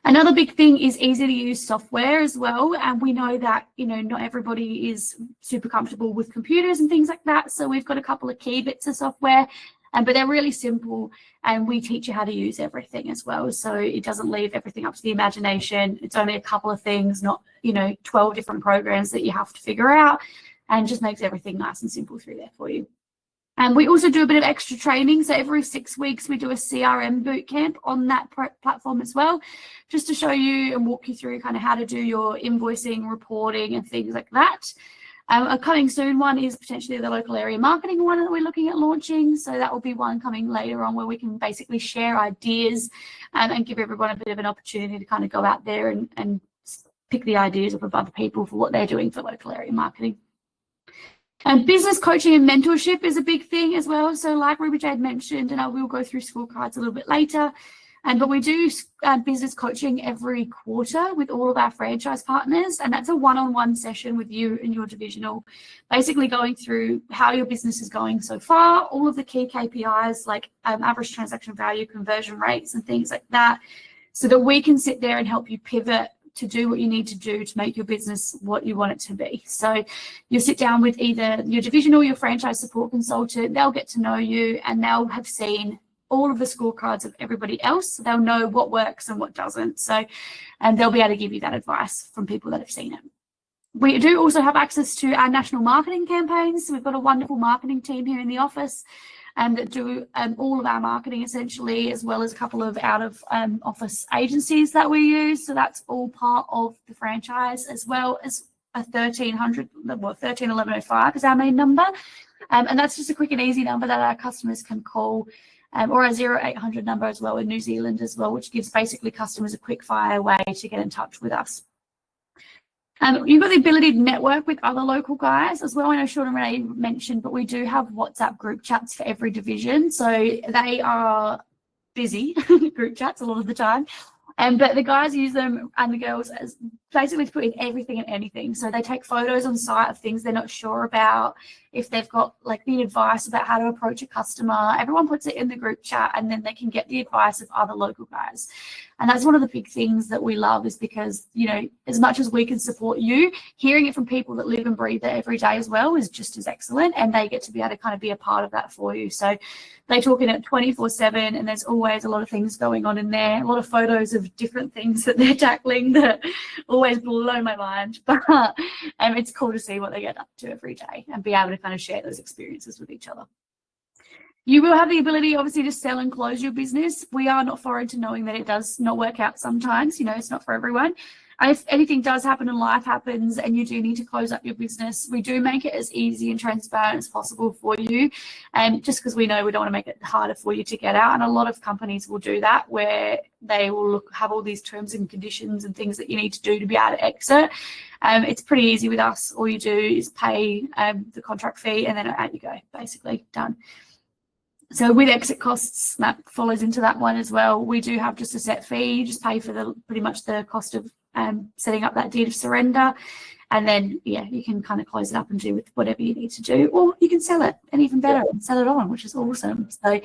Another big thing is easy to use software as well. And we know that, you know, not everybody is super comfortable with computers and things like that. So we've got a couple of key bits of software, but they're really simple, and we teach you how to use everything as well. So it doesn't leave everything up to the imagination. It's only a couple of things, not, you know, 12 different programs that you have to figure out, and just makes everything nice and simple through there for you. And we also do a bit of extra training. So every 6 weeks, we do a CRM boot camp on that platform as well, just to show you and walk you through kind of how to do your invoicing, reporting, and things like that. A coming soon one is potentially the local area marketing one that we're looking at launching. So that will be one coming later on, where we can basically share ideas and give everyone a bit of an opportunity to kind of go out there and pick the ideas up of other people for what they're doing for local area marketing. And business coaching and mentorship is a big thing as well. So like Ruby-Jade mentioned, and I will go through scorecards a little bit later, but we do business coaching every quarter with all of our franchise partners, and that's a one-on-one session with you and your divisional, basically going through how your business is going so far, all of the key KPIs like average transaction value, conversion rates, and things like that, so that we can sit there and help you pivot to do what you need to do to make your business what you want it to be. So you'll sit down with either your divisional or your franchise support consultant. They'll get to know you, and they'll have seen all of the scorecards of everybody else. So they'll know what works and what doesn't. So, and they'll be able to give you that advice from people that have seen it. We do also have access to our national marketing campaigns. So we've got a wonderful marketing team here in the office that do all of our marketing essentially, as well as a couple of out of office agencies that we use. So that's all part of the franchise, as well as a 131105 is our main number. And that's just a quick and easy number that our customers can call, or a 0800 number as well in New Zealand as well, which gives basically customers a quick fire way to get in touch with us. You've got the ability to network with other local guys as well. I know Shaun Renee mentioned, but we do have WhatsApp group chats for every division. So they are busy group chats a lot of the time. But the guys use them, and the girls, as basically to put in everything and anything. So they take photos on site of things they're not sure about. If they've got like the advice about how to approach a customer, everyone puts it in the group chat, and then they can get the advice of other local guys. And that's one of the big things that we love, is because, you know, as much as we can support you, hearing it from people that live and breathe it every day as well is just as excellent, and they get to be able to kind of be a part of that for you. So they talk in it 24/7, and there's always a lot of things going on in there, a lot of photos of different things that they're tackling that always blow my mind. But it's cool to see what they get up to every day and be able to kind of share those experiences with each other. You will have the ability, obviously, to sell and close your business. We are not foreign to knowing that it does not work out sometimes. You know, it's not for everyone. if anything does happen and life happens and you do need to close up your business, we do make it as easy and transparent as possible for you. And just because we know we don't want to make it harder for you to get out. And a lot of companies will do that, where they will have all these terms and conditions and things that you need to do to be able to exit. It's pretty easy with us. All you do is pay the contract fee and then out you go, basically done. So with exit costs, that follows into that one as well. We do have just a set fee. You just pay for pretty much the cost of setting up that deed of surrender. And then, yeah, you can kind of close it up and do with whatever you need to do, or you can sell it, and even better, sell it on, which is awesome. So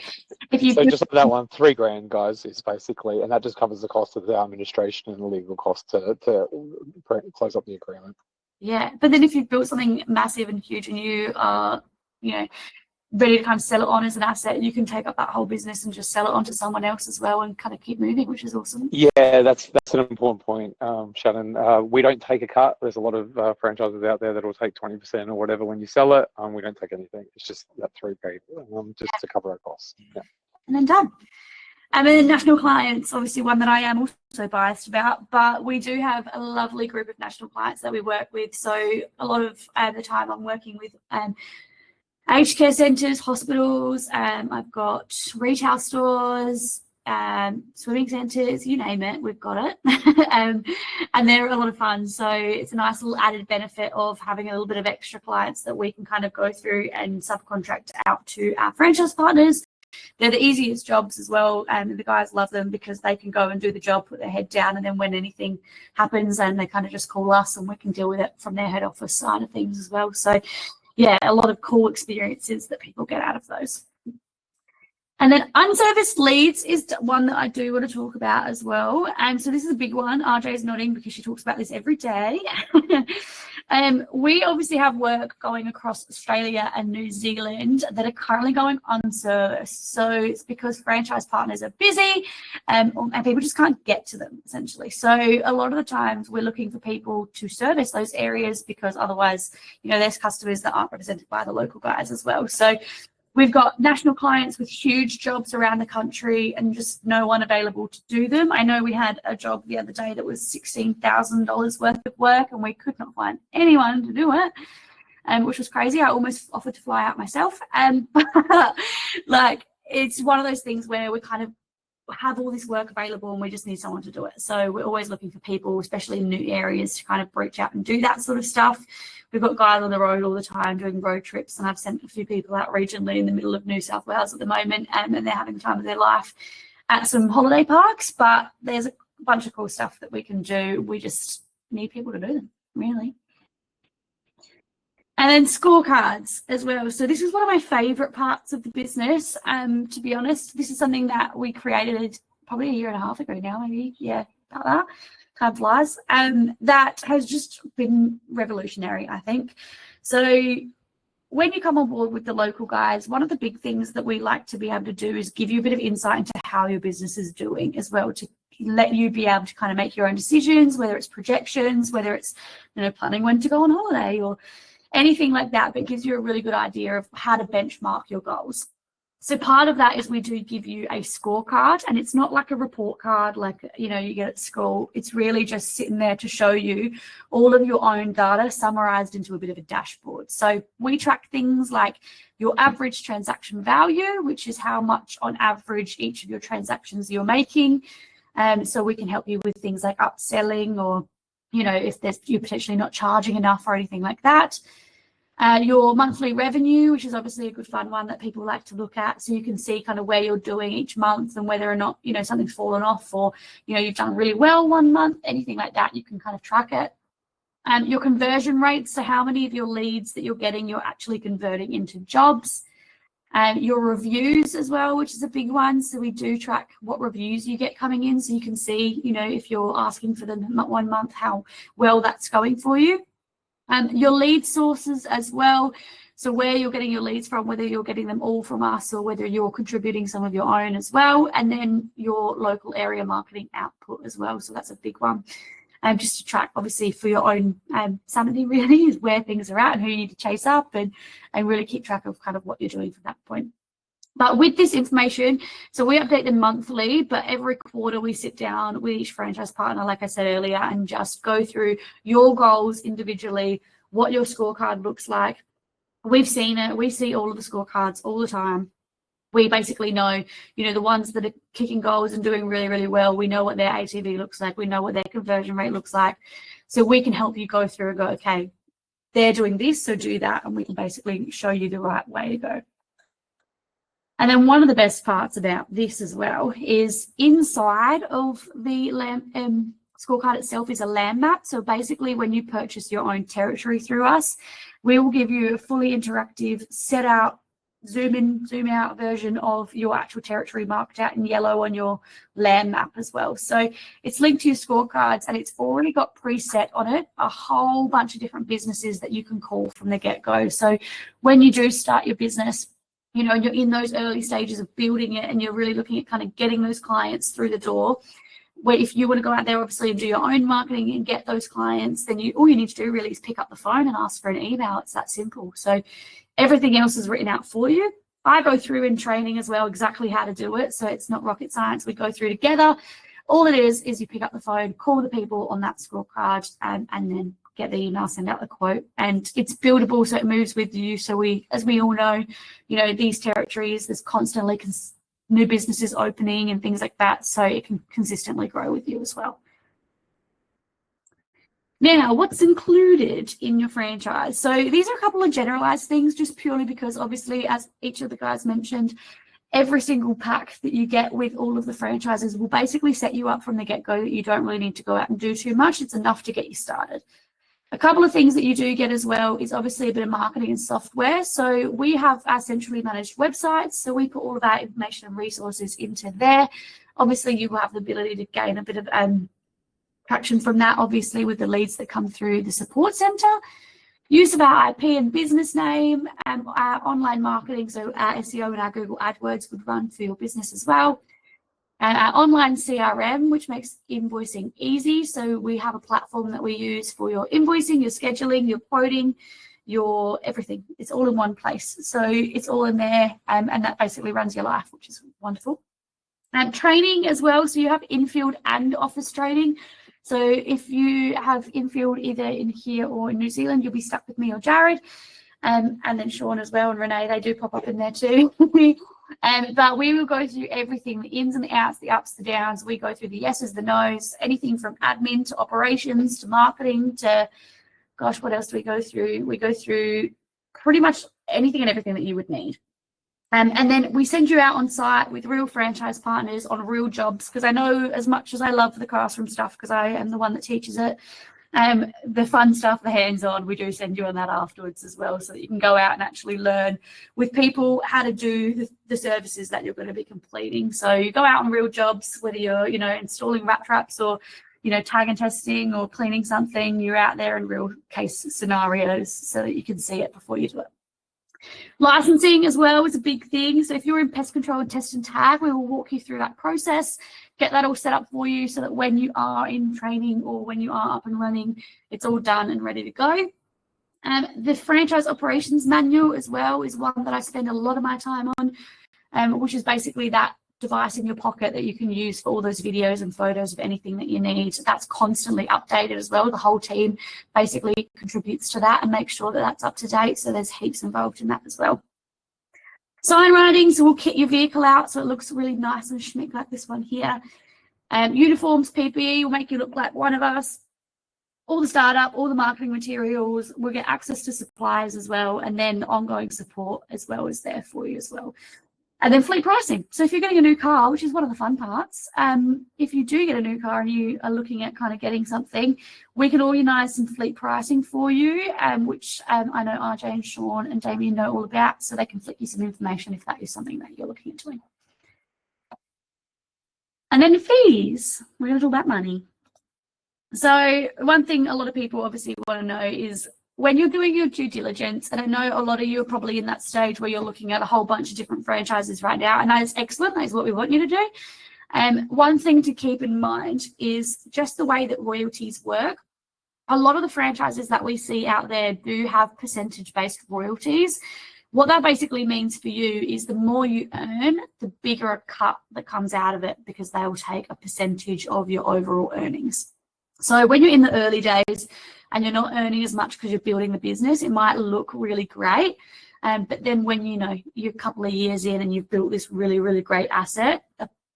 if you just that one, $3,000, guys, is basically, and that just covers the cost of the administration and the legal cost to close up the agreement. Yeah, but then if you've built something massive and huge and you are, ready to kind of sell it on as an asset, you can take up that whole business and just sell it on to someone else as well and kind of keep moving, which is awesome. Yeah, that's an important point, Shannon. We don't take a cut. There's a lot of franchises out there that will take 20% or whatever when you sell it. We don't take anything. It's just that $3,000 just to cover our costs. Yeah. And then done. And then national clients, obviously one that I am also biased about, but we do have a lovely group of national clients that we work with. So a lot of the time I'm working with aged care centres, hospitals, I've got retail stores, swimming centres, you name it, we've got it. And they're a lot of fun. So it's a nice little added benefit of having a little bit of extra clients that we can kind of go through and subcontract out to our franchise partners. They're the easiest jobs as well, and the guys love them because they can go and do the job, put their head down, and then when anything happens, and they kind of just call us and we can deal with it from their head office side of things as well. So yeah, a lot of cool experiences that people get out of those. And then unserviced leads is one that I do want to talk about as well. So this is a big one. RJ's nodding because she talks about this every day. We obviously have work going across Australia and New Zealand that are currently going unserviced. So it's because franchise partners are busy and people just can't get to them, essentially. So a lot of the times we're looking for people to service those areas because otherwise, there's customers that aren't represented by the local guys as well. So we've got national clients with huge jobs around the country and just no one available to do them. I know we had a job the other day that was $16,000 worth of work and we could not find anyone to do it, which was crazy. I almost offered to fly out myself. But like, it's one of those things where we kind of have all this work available and we just need someone to do it. So we're always looking for people, especially in new areas, to kind of reach out and do that sort of stuff. We've got guys on the road all the time doing road trips, and I've sent a few people out regionally in the middle of New South Wales at the moment, and they're having the time of their life at some holiday parks. But there's a bunch of cool stuff that we can do. We just need people to do them, really. And then scorecards as well. So this is one of my favourite parts of the business, to be honest. This is something that we created probably a year and a half ago now, maybe. Yeah, about that. Time flies. That has just been revolutionary, I think. So when you come on board with the local guys, one of the big things that we like to be able to do is give you a bit of insight into how your business is doing as well, to let you be able to kind of make your own decisions, whether it's projections, whether it's planning when to go on holiday or anything like that, but gives you a really good idea of how to benchmark your goals. So part of that is we do give you a scorecard, and it's not like a report card like you get at school. It's really just sitting there to show you all of your own data summarized into a bit of a dashboard. So we track things like your average transaction value, which is how much on average each of your transactions you're making. So we can help you with things like upselling, or if you're potentially not charging enough or anything like that. Your monthly revenue, which is obviously a good fun one that people like to look at, so you can see kind of where you're doing each month and whether or not something's fallen off, or you've done really well one month, anything like that, you can kind of track it. Your conversion rates, so how many of your leads that you're getting you're actually converting into jobs. Your reviews as well, which is a big one. So we do track what reviews you get coming in, so you can see if you're asking for them 1 month, how well that's going for you. Your lead sources as well, so where you're getting your leads from, whether you're getting them all from us or whether you're contributing some of your own as well, and then your local area marketing output as well. So that's a big one. Just to track, obviously, for your own sanity, really, is where things are at and who you need to chase up, and really keep track of kind of what you're doing from that point. But with this information, so we update them monthly, but every quarter we sit down with each franchise partner, like I said earlier, and just go through your goals individually, what your scorecard looks like. We've seen it. We see all of the scorecards all the time. We basically know, you know, the ones that are kicking goals and doing really, really well. We know what their ATV looks like. We know what their conversion rate looks like. So we can help you go through and go, okay, they're doing this, so do that. And we can basically show you the right way to go. And then one of the best parts about this as well is inside of the scorecard itself is a land map. So basically when you purchase your own territory through us, we will give you a fully interactive, set out, zoom in, zoom out version of your actual territory marked out in yellow on your land map as well. So it's linked to your scorecards and it's already got preset on it a whole bunch of different businesses that you can call from the get-go. So when you do start your business, you know, you're in those early stages of building it and you're really looking at kind of getting those clients through the door, where if you want to go out there obviously and do your own marketing and get those clients, then all you need to do really is pick up the phone and ask for an email. It's that simple. So everything else is written out for you. I go through in training as well exactly how to do it. So it's not rocket science. We go through together. All it is you pick up the phone, call the people on that scorecard and then get the email, send out the quote, and it's buildable, so it moves with you. So we, as we all know, you know, these territories, there's constantly new businesses opening and things like that, so it can consistently grow with you as well. Now, what's included in your franchise? So these are a couple of generalized things, just purely because obviously, as each of the guys mentioned, every single pack that you get with all of the franchises will basically set you up from the get-go that you don't really need to go out and do too much. It's enough to get you started. A couple of things that you do get as well is obviously a bit of marketing and software. So we have our centrally managed websites. So we put all of our information and resources into there. Obviously, you will have the ability to gain a bit of traction from that, obviously, with the leads that come through the support center. Use of our IP and business name, our online marketing, so our SEO and our Google AdWords would run for your business as well. And our online CRM, which makes invoicing easy. So we have a platform that we use for your invoicing, your scheduling, your quoting, your everything. It's all in one place. So it's all in there, and that basically runs your life, which is wonderful. And training as well. So you have infield and office training. So if you have infield either in here or in New Zealand, you'll be stuck with me or Jarrad. And then Shaun as well, and Renee, they do pop up in there too. But we will go through everything, the ins and the outs, the ups, the downs. We go through the yeses, the nos, anything from admin to operations to marketing to, gosh, what else do we go through? We go through pretty much anything and everything that you would need. And then we send you out on site with real franchise partners on real jobs, because I know as much as I love the classroom stuff, because I am the one that teaches it, the fun stuff, the hands-on, we do send you on that afterwards as well, so that you can go out and actually learn with people how to do the services that you're going to be completing. So you go out on real jobs, whether you're, you know, installing rat traps or, you know, tag and testing or cleaning something, you're out there in real case scenarios so that you can see it before you do it. Licensing as well is a big thing. So if you're in pest control and test and tag, we will walk you through that process, get that all set up for you so that when you are in training or when you are up and running, it's all done and ready to go. The franchise operations manual as well is one that I spend a lot of my time on, which is basically that device in your pocket that you can use for all those videos and photos of anything that you need. That's constantly updated as well. The whole team basically contributes to that and makes sure that that's up to date. So there's heaps involved in that as well. Sign writing, so we'll kit your vehicle out so it looks really nice and schmick like this one here. Uniforms, PPE will make you look like one of us. All the startup, all the marketing materials, we'll get access to suppliers as well, and then ongoing support as well is there for you as well. And then fleet pricing. So if you're getting a new car, which is one of the fun parts, if you do get a new car and you are looking at kind of getting something, we can organise some fleet pricing for you, which I know RJ and Shaun and Damien know all about, so they can flick you some information if that is something that you're looking at doing. And then the fees. We're going to talk about money. So one thing a lot of people obviously want to know is, when you're doing your due diligence, and I know a lot of you are probably in that stage where you're looking at a whole bunch of different franchises right now, and that is excellent. That is what we want you to do. One thing to keep in mind is just the way that royalties work. A lot of the franchises that we see out there do have percentage-based royalties, What that basically means for you is the more you earn, the bigger a cut that comes out of it, because they will take a percentage of your overall earnings. So when you're in the early days and you're not earning as much because you're building the business, it might look really great. But then when you're a couple of years in and you've built this really, really great asset,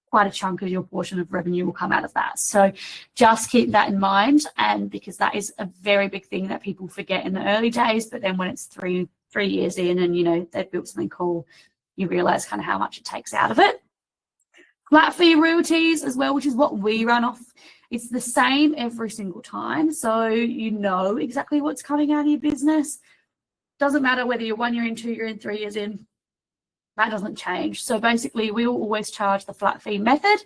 quite a chunk of your portion of revenue will come out of that. So just keep that in mind, and because that is a very big thing that people forget in the early days. But then when it's three years in and they've built something cool, you realize kind of how much it takes out of it. Flat fee royalties as well, which is what we run off. It's the same every single time, so you know exactly what's coming out of your business. Doesn't matter whether you're 1 year in, 2 years in, 3 years in, that doesn't change. So basically we will always charge the flat fee method,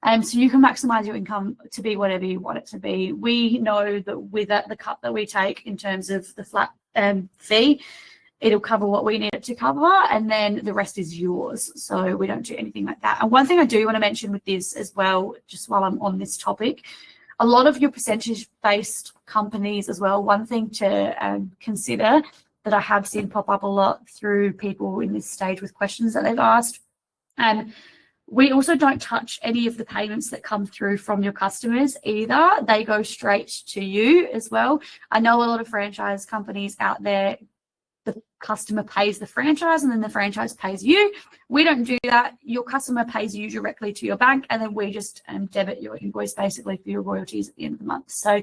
so you can maximize your income to be whatever you want it to be. We know that with the cut that we take in terms of the flat fee, it'll cover what we need it to cover, and then the rest is yours. So we don't do anything like that. And one thing I do want to mention with this as well, just while I'm on this topic, a lot of your percentage-based companies as well, one thing to consider that I have seen pop up a lot through people in this stage with questions that they've asked, we also don't touch any of the payments that come through from your customers either. They go straight to you as well. I know a lot of franchise companies out there, the customer pays the franchise and then the franchise pays you. We don't do that. Your customer pays you directly to your bank, and then we just debit your invoice basically for your royalties at the end of the month. So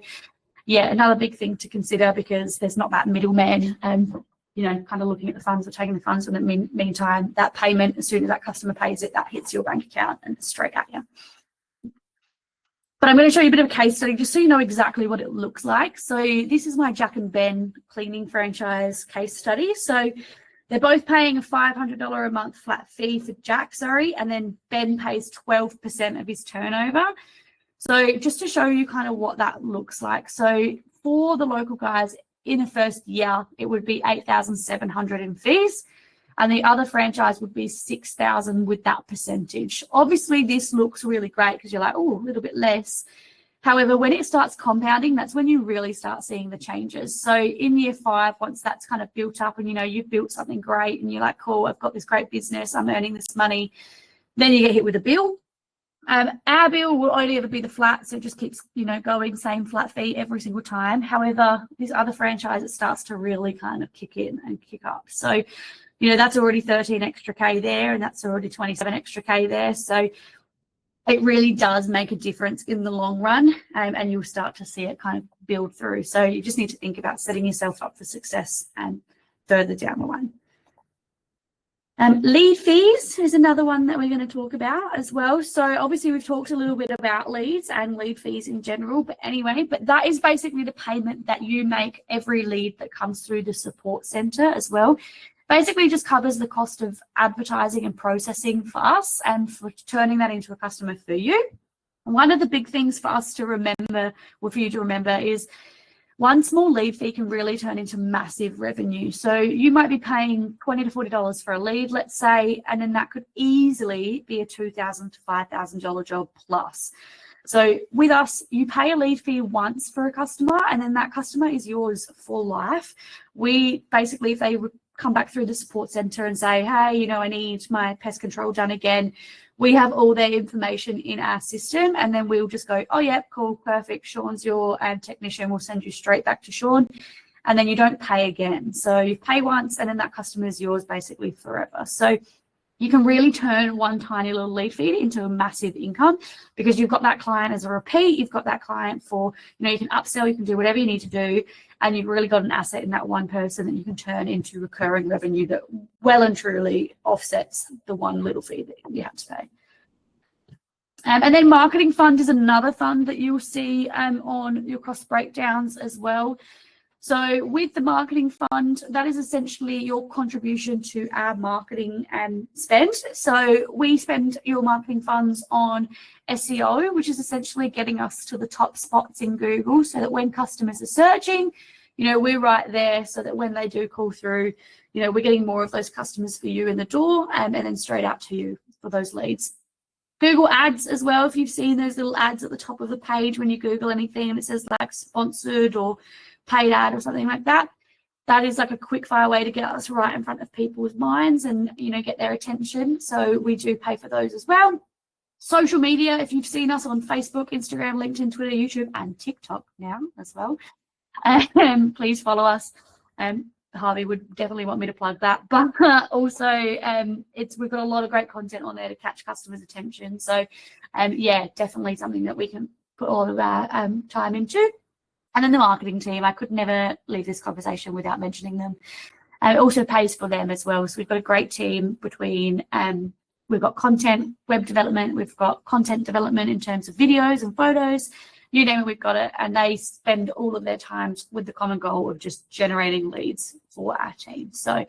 yeah, another big thing to consider, because there's not that middleman kind of looking at the funds or taking the funds, and in the meantime, that payment, as soon as that customer pays it, that hits your bank account and it's straight at you. But I'm going to show you a bit of a case study just so you know exactly what it looks like. So this is my Jack and Ben cleaning franchise case study. So they're both paying a $500 a month flat fee for Jack, and then Ben pays 12% of his turnover. So just to show you kind of what that looks like. So for the local guys, in the first year, it would be $8,700 in fees, and the other franchise would be $6,000 with that percentage. Obviously, this looks really great because you're like, oh, a little bit less. However, when it starts compounding, that's when you really start seeing the changes. So in year 5, once that's kind of built up and you've built something great and you're like, cool, I've got this great business, I'm earning this money, then you get hit with a bill. Our bill will only ever be the flat, so it just keeps going, same flat fee every single time. However, this other franchise, it starts to really kind of kick in and kick up. So that's already 13 extra K there, and that's already 27 extra K there. So it really does make a difference in the long run, and you'll start to see it kind of build through. So you just need to think about setting yourself up for success and further down the line. Lead fees is another one that we're going to talk about as well. So obviously we've talked a little bit about leads and lead fees in general, but that is basically the payment that you make every lead that comes through the support center as well. Basically just covers the cost of advertising and processing for us and for turning that into a customer for you. And one of the big things for us to remember, or for you to remember, is one small lead fee can really turn into massive revenue. So you might be paying $20 to $40 for a lead, let's say, and then that could easily be a $2,000 to $5,000 job plus. So with us, you pay a lead fee once for a customer, and then that customer is yours for life. We basically, if they come back through the support center and say, hey, I need my pest control done again, we have all their information in our system, and then we'll just go, oh, yeah, cool, perfect. Shaun's your technician. We'll send you straight back to Shaun, and then you don't pay again. So you pay once, and then that customer is yours basically forever. So you can really turn one tiny little lead feed into a massive income, because you've got that client as a repeat. You've got that client for, you can upsell, you can do whatever you need to do, and you've really got an asset in that one person that you can turn into recurring revenue that well and truly offsets the one little fee that you have to pay. And then marketing fund is another fund that you'll see on your cost breakdowns as well. So with the marketing fund, that is essentially your contribution to our marketing spend. So we spend your marketing funds on SEO, which is essentially getting us to the top spots in Google, so that when customers are searching, we're right there, so that when they do call through, we're getting more of those customers for you in the door, and then straight out to you for those leads. Google ads as well, if you've seen those little ads at the top of the page when you Google anything and it says like sponsored or paid ad or something like that, that is like a quick fire way to get us right in front of people's minds and, you know, get their attention. So we do pay for those as well. Social media, if you've seen us on Facebook, Instagram, LinkedIn, Twitter, YouTube, and TikTok now as well, please follow us. Harvey would definitely want me to plug that, but also we've got a lot of great content on there to catch customers' attention. So yeah, definitely something that we can put all of our time into. And then the marketing team, I could never leave this conversation without mentioning them. It also pays for them as well. So we've got a great team between, we've got content, web development, we've got content development in terms of videos and photos, you name it, we've got it. And they spend all of their time with the common goal of just generating leads for our team. So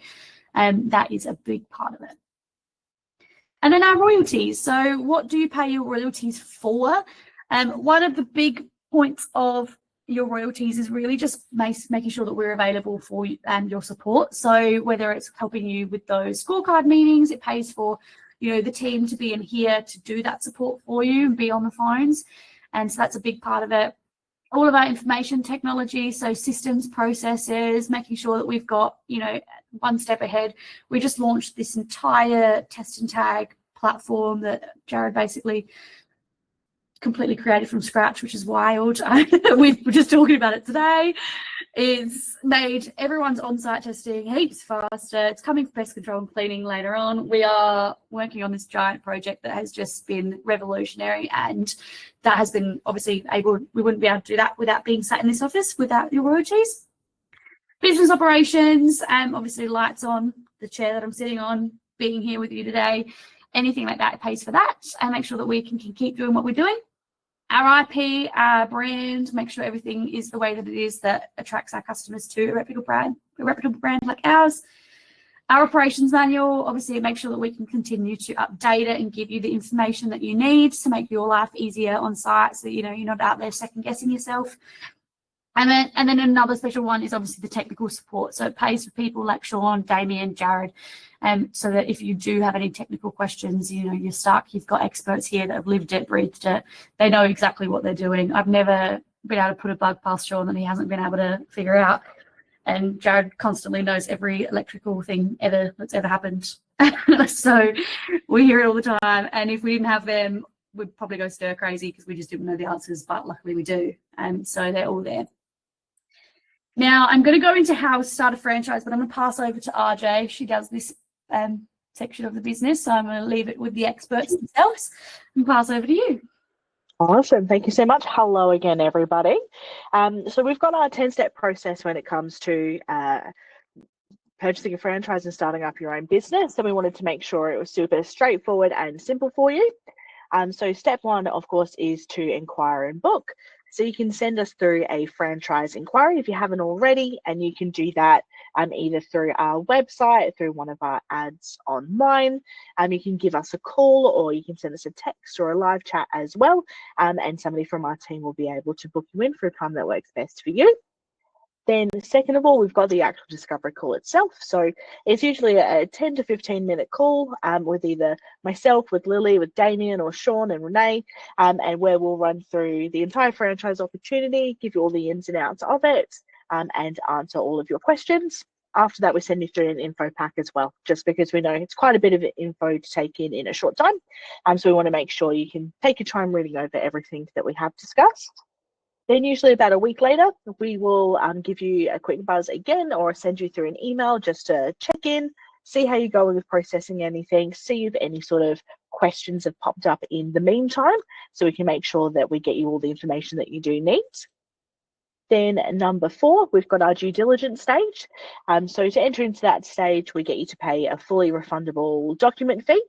that is a big part of it. And then our royalties. So what do you pay your royalties for? One of the big points of your royalties is really just making sure that we're available for you and your support. So whether it's helping you with those scorecard meetings, it pays for, you know, the team to be in here to do that support for you and be on the phones. And so that's a big part of it. All of our information technology, so systems, processes, making sure that we've got, you know, one step ahead. We just launched this entire test and tag platform that Jarrad basically completely created from scratch, which is wild. We were just talking about it today. It's made everyone's on-site testing heaps faster. It's coming for pest control and cleaning later on. We are working on this giant project that has just been revolutionary, and that has been obviously we wouldn't be able to do that without being sat in this office without your royalties. Business operations, obviously lights on, the chair that I'm sitting on, being here with you today, anything like that, it pays for that, and make sure that we can keep doing what we're doing. Our IP, our brand, make sure everything is the way that it is that attracts our customers to a reputable brand like ours. Our operations manual, obviously make sure that we can continue to update it and give you the information that you need to make your life easier on site, so you know you're not out there second guessing yourself. And then another special one is obviously the technical support. So it pays for people like Shaun, Damien, Jarrad, so that if you do have any technical questions, you know, you're stuck, you've got experts here that have lived it, breathed it. They know exactly what they're doing. I've never been able to put a bug past Shaun that he hasn't been able to figure out. And Jarrad constantly knows every electrical thing that's ever happened. So we hear it all the time. And if we didn't have them, we'd probably go stir crazy because we just didn't know the answers, but luckily we do. And so they're all there. Now, I'm going to go into how to start a franchise, but I'm going to pass over to RJ. She does this section of the business, so I'm going to leave it with the experts themselves and pass over to you. Awesome. Thank you so much. Hello again, everybody. So we've got our 10-step process when it comes to purchasing a franchise and starting up your own business. So we wanted to make sure it was super straightforward and simple for you. So step one, of course, is to inquire and book. So you can send us through a franchise inquiry if you haven't already, and you can do that either through our website, through one of our ads online. You can give us a call, or you can send us a text or a live chat as well, and somebody from our team will be able to book you in for a time that works best for you. Then second of all, we've got the actual discovery call itself. So it's usually a 10 to 15 minute call with either myself, with Lily, with Damien, or Shaun and Renee, and where we'll run through the entire franchise opportunity, give you all the ins and outs of it, and answer all of your questions. After that, we send you through an info pack as well, just because we know it's quite a bit of info to take in a short time. So we want to make sure you can take your time reading over everything that we have discussed. Then usually about a week later, we will give you a quick buzz again, or send you through an email just to check in, see how you're going with processing anything, see if any sort of questions have popped up in the meantime, so we can make sure that we get you all the information that you do need. Then number 4, we've got our due diligence stage. So to enter into that stage, we get you to pay a fully refundable document fee.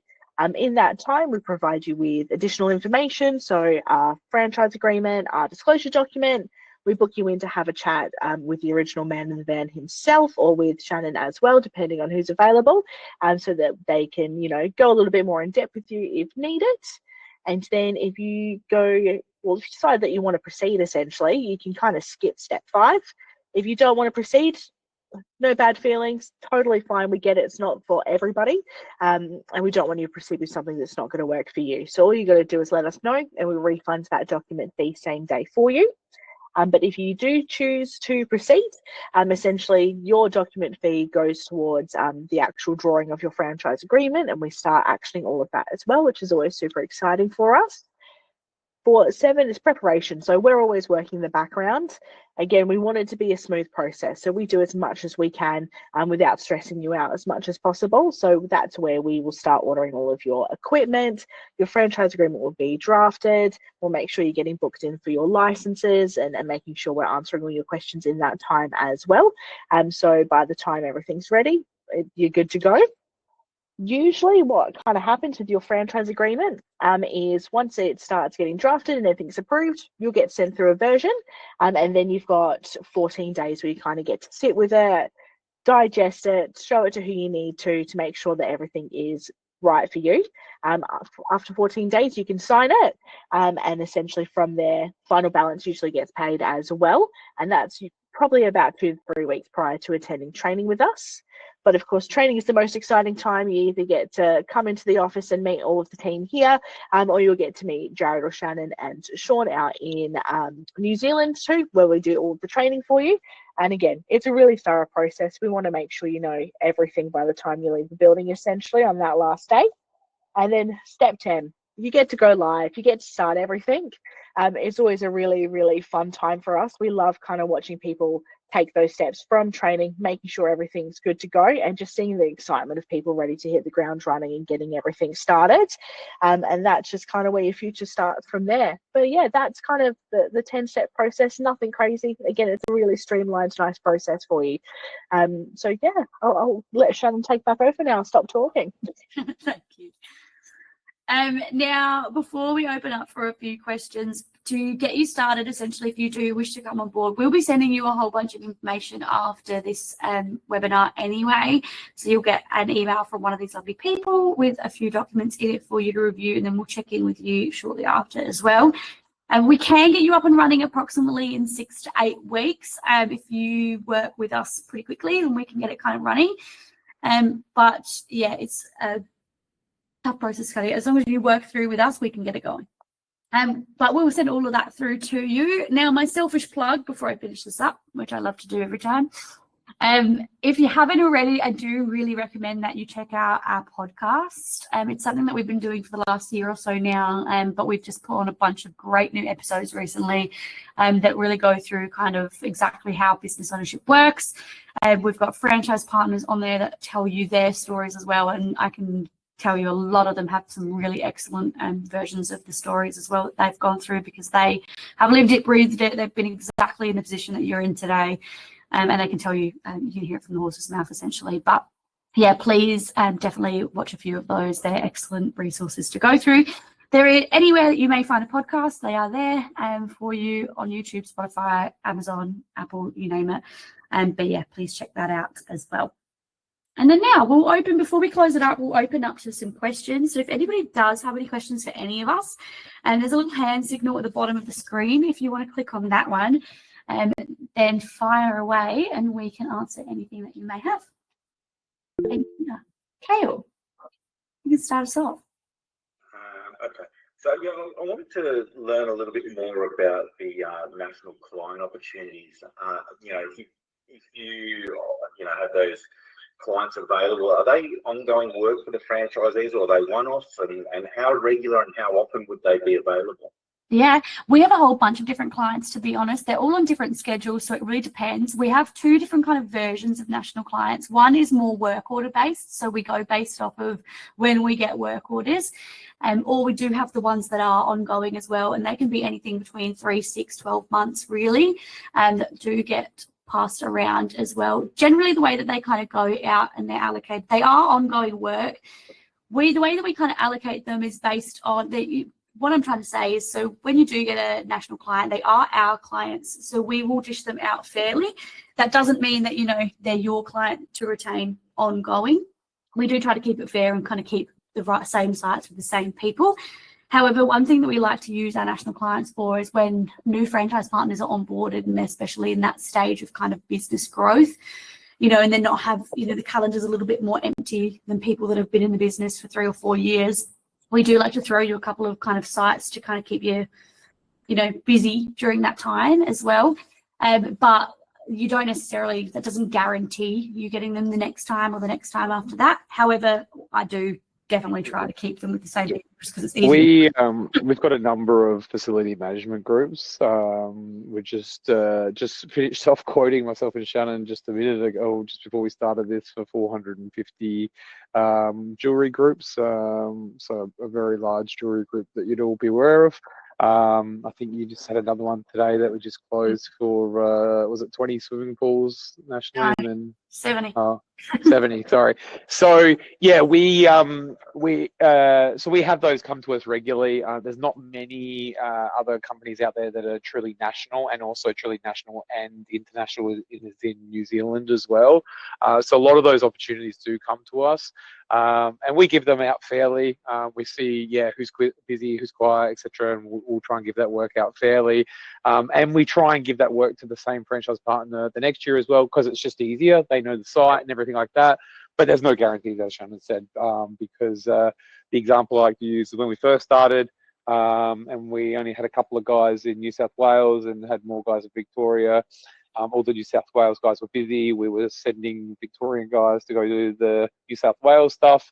In that time, we provide you with additional information, so our franchise agreement, our disclosure document. We book you in to have a chat with the original man in the van himself, or with Shannon as well, depending on who's available, so that they can, you know, go a little bit more in depth with you if needed. And then if you decide that you want to proceed, essentially, you can kind of skip step 5. If you don't want to proceed, no bad feelings, totally fine. We get it. It's not for everybody. And we don't want you to proceed with something that's not going to work for you. So all you got to do is let us know, and we refund that document fee same day for you. But if you do choose to proceed, essentially your document fee goes towards the actual drawing of your franchise agreement, and we start actioning all of that as well, which is always super exciting for us. For 7 is preparation. So we're always working in the background. Again, we want it to be a smooth process. So we do as much as we can without stressing you out as much as possible. So that's where we will start ordering all of your equipment. Your franchise agreement will be drafted. We'll make sure you're getting booked in for your licenses and making sure we're answering all your questions in that time as well. So by the time everything's ready, you're good to go. Usually what kind of happens with your franchise agreement is once it starts getting drafted and everything's approved, you'll get sent through a version, and then you've got 14 days where you kind of get to sit with it, digest it, show it to who you need to make sure that everything is right for you. After 14 days, you can sign it, and essentially from there, final balance usually gets paid as well, and that's probably about 2 to 3 weeks prior to attending training with us. But of course, training is the most exciting time. You either get to come into the office and meet all of the team here, or you'll get to meet Jarrad or Shannon and Shaun out in New Zealand too, where we do all of the training for you. And again, it's a really thorough process. We want to make sure you know everything by the time you leave the building, essentially, on that last day. And then step 10, you get to go live. You get to start everything. It's always a really, really fun time for us. We love kind of watching people take those steps from training, making sure everything's good to go, and just seeing the excitement of people ready to hit the ground running and getting everything started. And that's just kind of where your future starts from there. But yeah, that's kind of the 10-step process. Nothing crazy. Again, it's a really streamlined, nice process for you. So yeah, I'll let Shannon take back over now. Stop talking. Thank you. Now, before we open up for a few questions, to get you started, essentially, if you do wish to come on board, we'll be sending you a whole bunch of information after this webinar anyway. So you'll get an email from one of these lovely people with a few documents in it for you to review, and then we'll check in with you shortly after as well. And we can get you up and running approximately in 6 to 8 weeks if you work with us pretty quickly, and we can get it kind of running. But yeah, it's a tough process, Cody. As long as you work through with us, we can get it going. But we'll send all of that through to you. Now, my selfish plug before I finish this up, which I love to do every time. If you haven't already, I do really recommend that you check out our podcast. It's something that we've been doing for the last year or so now, but we've just put on a bunch of great new episodes recently that really go through kind of exactly how business ownership works. We've got franchise partners on there that tell you their stories as well, and I can tell you a lot of them have some really excellent versions of the stories as well that they've gone through, because they have lived it, breathed it. They've been exactly in the position that you're in today, and they can tell you, you can hear it from the horse's mouth essentially. But yeah, please definitely watch a few of those. They're excellent resources to go through. They're anywhere that you may find a podcast, they are there for you on YouTube, Spotify, Amazon, Apple, you name it. But yeah, please check that out as well. And then now we'll open, before we close it up, we'll open up to some questions. So if anybody does have any questions for any of us, and there's a little hand signal at the bottom of the screen, if you want to click on that one, then fire away and we can answer anything that you may have. And, Kale, you can start us off. Okay. So yeah, I wanted to learn a little bit more about the national client opportunities. If you have those clients available, are they ongoing work for the franchisees, or are they one-offs, and how regular and how often would they be available? Yeah, we have a whole bunch of different clients, to be honest. They're all on different schedules, so it really depends. We have 2 different kind of versions of national clients. One is more work order based, so we go based off of when we get work orders, or we do have the ones that are ongoing as well, and they can be anything between 3, 6, 12 months really, and that do get passed around as well. Generally, the way that they kind of go out and they're allocated, they are ongoing work. The way that we kind of allocate them is based on what I'm trying to say is, so when you do get a national client, they are our clients, so we will dish them out fairly. That doesn't mean that they're your client to retain ongoing. We do try to keep it fair and kind of keep the same sites with the same people. However, one thing that we like to use our national clients for is when new franchise partners are onboarded, and especially in that stage of kind of business growth, and then not have, the calendar's a little bit more empty than people that have been in the business for 3 or 4 years. We do like to throw you a couple of kind of sites to kind of keep you busy during that time as well. But you don't necessarily, that doesn't guarantee you getting them the next time or the next time after that. However, I do definitely try to keep them with the same people just because it's easy. We've got a number of facility management groups. We just finished off quoting myself and Shannon just a minute ago, just before we started this, for 450 jewelry groups. So a very large jewelry group that you'd all be aware of. I think you just had another one today that we just closed for, was it 20 swimming pools nationally? No, and then 70. 70, sorry. So yeah, we have those come to us regularly. There's not many other companies out there that are truly national, and also truly national and international is in New Zealand as well. So a lot of those opportunities do come to us. And we give them out fairly. We see, who's busy, who's quiet, etc., and we'll try and give that work out fairly. And we try and give that work to the same franchise partner the next year as well, because it's just easier. They know the site and everything like that. But there's no guarantees, as Shannon said, because the example I like to use is when we first started, and we only had a couple of guys in New South Wales and had more guys in Victoria. All the New South Wales guys were busy. We were sending Victorian guys to go do the New South Wales stuff,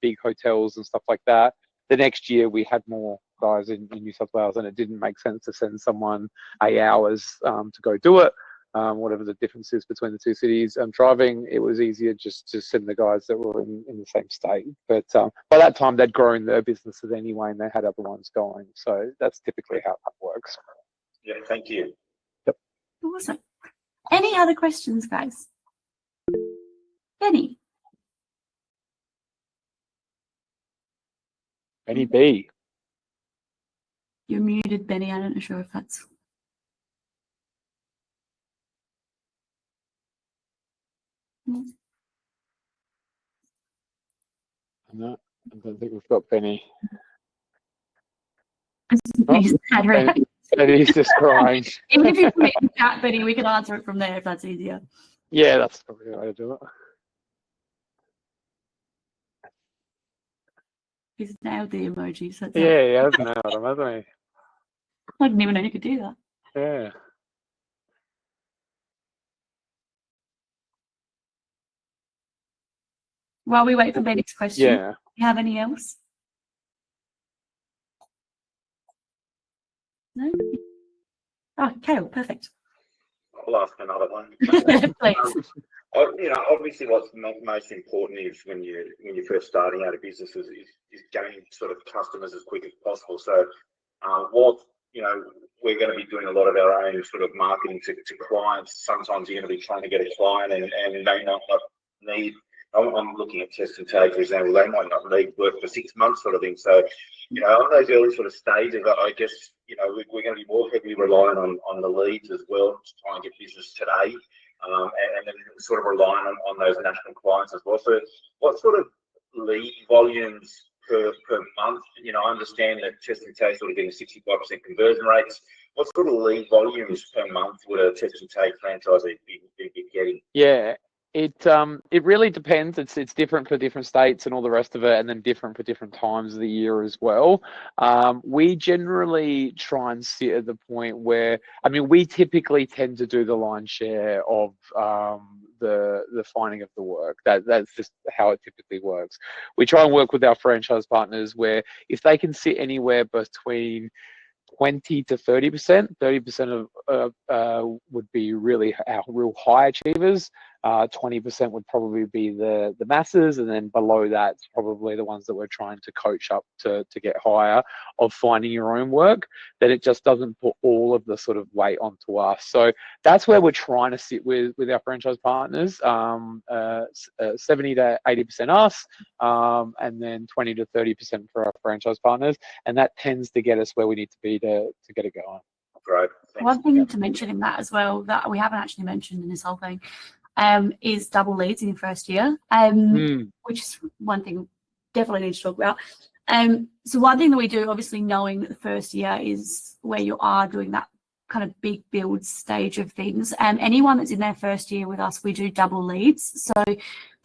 big hotels and stuff like that. The next year we had more guys in New South Wales, and it didn't make sense to send someone 8 hours to go do it. Whatever the difference is between the two cities. Driving, it was easier just to send the guys that were in the same state. But by that time, they'd grown their businesses anyway, and they had other ones going. So that's typically how that works. Yeah, thank you. Awesome. Any other questions, guys? Benny? Benny B. You're muted, Benny. I'm not sure if that's... No, I don't think we've got Benny. Benny's just crying. Even if you put it in chat, Benny, we can answer it from there if that's easier. Yeah, that's probably the way to do it. He's nailed the emojis. So Yeah, that's nailed him, hasn't he? I didn't even know you could do that. Yeah. While we wait for Benny's question, Yeah. do you have any else? No? Oh, Kale, perfect. I'll ask another one. Please. Obviously, what's most important is when you're first starting out a business is gaining sort of customers as quick as possible. So, we're going to be doing a lot of our own sort of marketing to clients. Sometimes you're going to be trying to get a client and they might not need. I'm looking at Test and Take, for example. They might not need work for 6 months, sort of thing. So, on those early sort of stages, I guess we're going to be more heavily reliant on the leads as well to try and get business today, and then sort of relying on those national clients as well. So, what sort of lead volumes per month? I understand that Test and Take sort of getting 65% conversion rates. What sort of lead volumes per month would a Test and Take franchisee be getting? Yeah. It really depends. It's different for different states and all the rest of it, and then different for different times of the year as well. We generally try and sit at the point where, we typically tend to do the lion's share of the finding of the work. That's just how it typically works. We try and work with our franchise partners where if they can sit anywhere between 20 to 30%. 30% would be really our real high achievers. 20% would probably be the masses, and then below that's probably the ones that we're trying to coach up to get higher of finding your own work, that it just doesn't put all of the sort of weight onto us. So that's where we're trying to sit with our franchise partners, 70 to 80% us, and then 20 to 30% for our franchise partners, and that tends to get us where we need to be to get it going. Great. Thanks. One thing to mention in that as well that we haven't actually mentioned in this whole thing is double leads in your first year, which is one thing definitely need to talk about. So one thing that we do, obviously knowing that the first year is where you are doing that kind of big build stage of things, anyone that's in their first year with us, we do double leads. So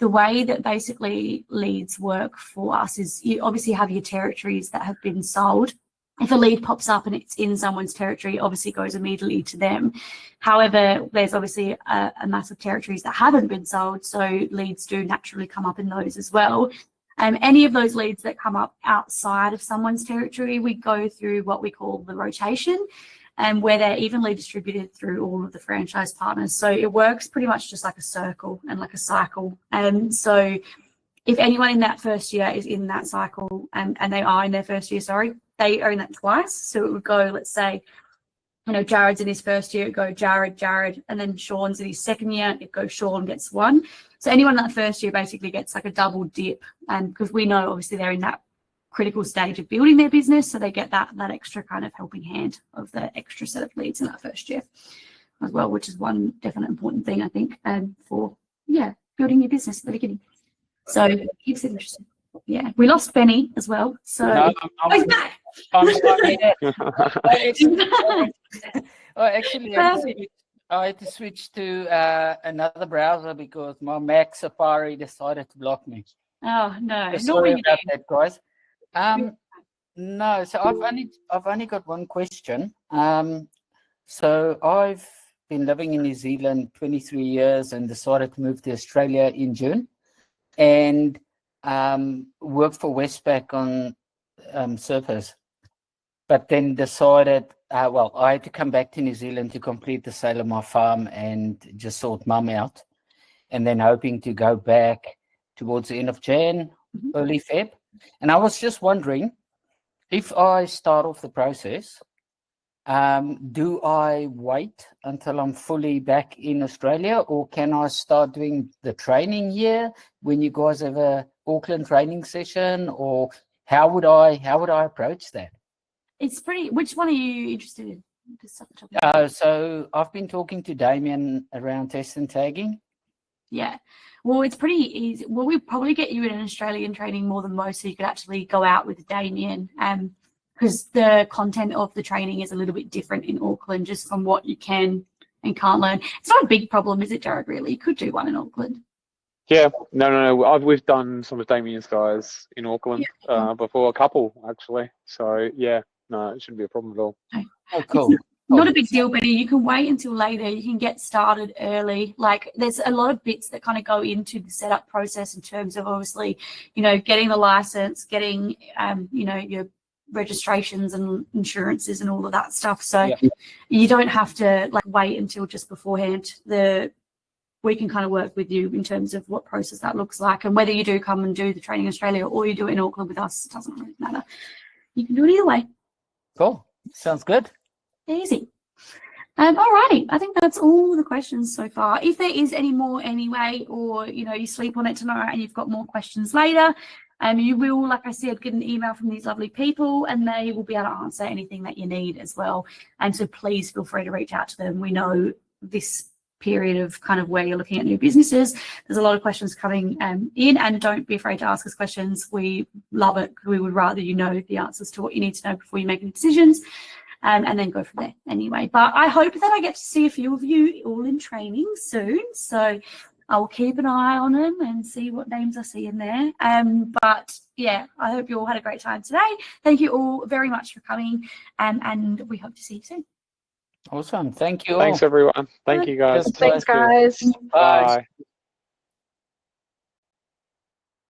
the way that basically leads work for us is you obviously have your territories that have been sold if a lead pops up and it's in someone's territory, obviously it goes immediately to them. However, there's obviously a massive territories that haven't been sold, so leads do naturally come up in those as well. Any of those leads that come up outside of someone's territory, we go through what we call the rotation, where they're evenly distributed through all of the franchise partners. So it works pretty much just like a circle and like a cycle. So if anyone in that first year is in that cycle, and they are in their first year, they own that twice. So it would go, let's say, Jarrad's in his first year, it would go Jarrad, and then Shaun's in his second year, it goes Shaun gets one. So anyone in that first year basically gets like a double dip, and because we know obviously they're in that critical stage of building their business, so they get that extra kind of helping hand of the extra set of leads in that first year as well, which is one definite important thing I think for building your business at the beginning. So it keeps it interesting. Yeah, we lost Benny as well, so he's back. I had to switch to another browser because my Mac Safari decided to block me. Oh no! Sorry about that, guys. No, so I've only got one question. So I've been living in New Zealand 23 years and decided to move to Australia in June, and worked for Westpac on Surfers, but then decided, I had to come back to New Zealand to complete the sale of my farm and just sort mum out, and then hoping to go back towards the end of Jan, early Feb. And I was just wondering, if I start off the process, do I wait until I'm fully back in Australia, or can I start doing the training here when you guys have a Auckland training session, or how would I approach that? It's pretty. Which one are you interested in? So I've been talking to Damien around test and tagging. Yeah, well, it's pretty easy. Well, we probably get you in an Australian training more than most, so you could actually go out with Damien, because the content of the training is a little bit different in Auckland, just from what you can and can't learn. It's not a big problem, is it, Jarrad? Really, you could do one in Auckland. Yeah, no. We've done some of Damien's guys in Auckland before, a couple actually. So yeah, no, it shouldn't be a problem at all. Oh, cool. Not a big deal, Benny. You can wait until later. You can get started early. Like, there's a lot of bits that kind of go into the setup process in terms of obviously, getting the license, getting, your registrations and insurances and all of that stuff. So you don't have to wait until just beforehand. We can kind of work with you in terms of what process that looks like, and whether you do come and do the training in Australia or you do it in Auckland with us, it doesn't really matter. You can do it either way. Cool. Sounds good. Easy. Alrighty, I think that's all the questions so far. If there is any more anyway, or you sleep on it tonight and you've got more questions later, you will, like I said, get an email from these lovely people, and they will be able to answer anything that you need as well. And so please feel free to reach out to them. We know this period of kind of where you're looking at new businesses, there's a lot of questions coming in, and don't be afraid to ask us questions. We love it. We would rather know the answers to what you need to know before you make any decisions. And then go from there anyway. But I hope that I get to see a few of you all in training soon. So I'll keep an eye on them and see what names I see in there. But yeah, I hope you all had a great time today. Thank you all very much for coming, and we hope to see you soon. Awesome. Thank you all. Thanks, everyone. Thank you, guys. Thanks, guys. Bye. Bye.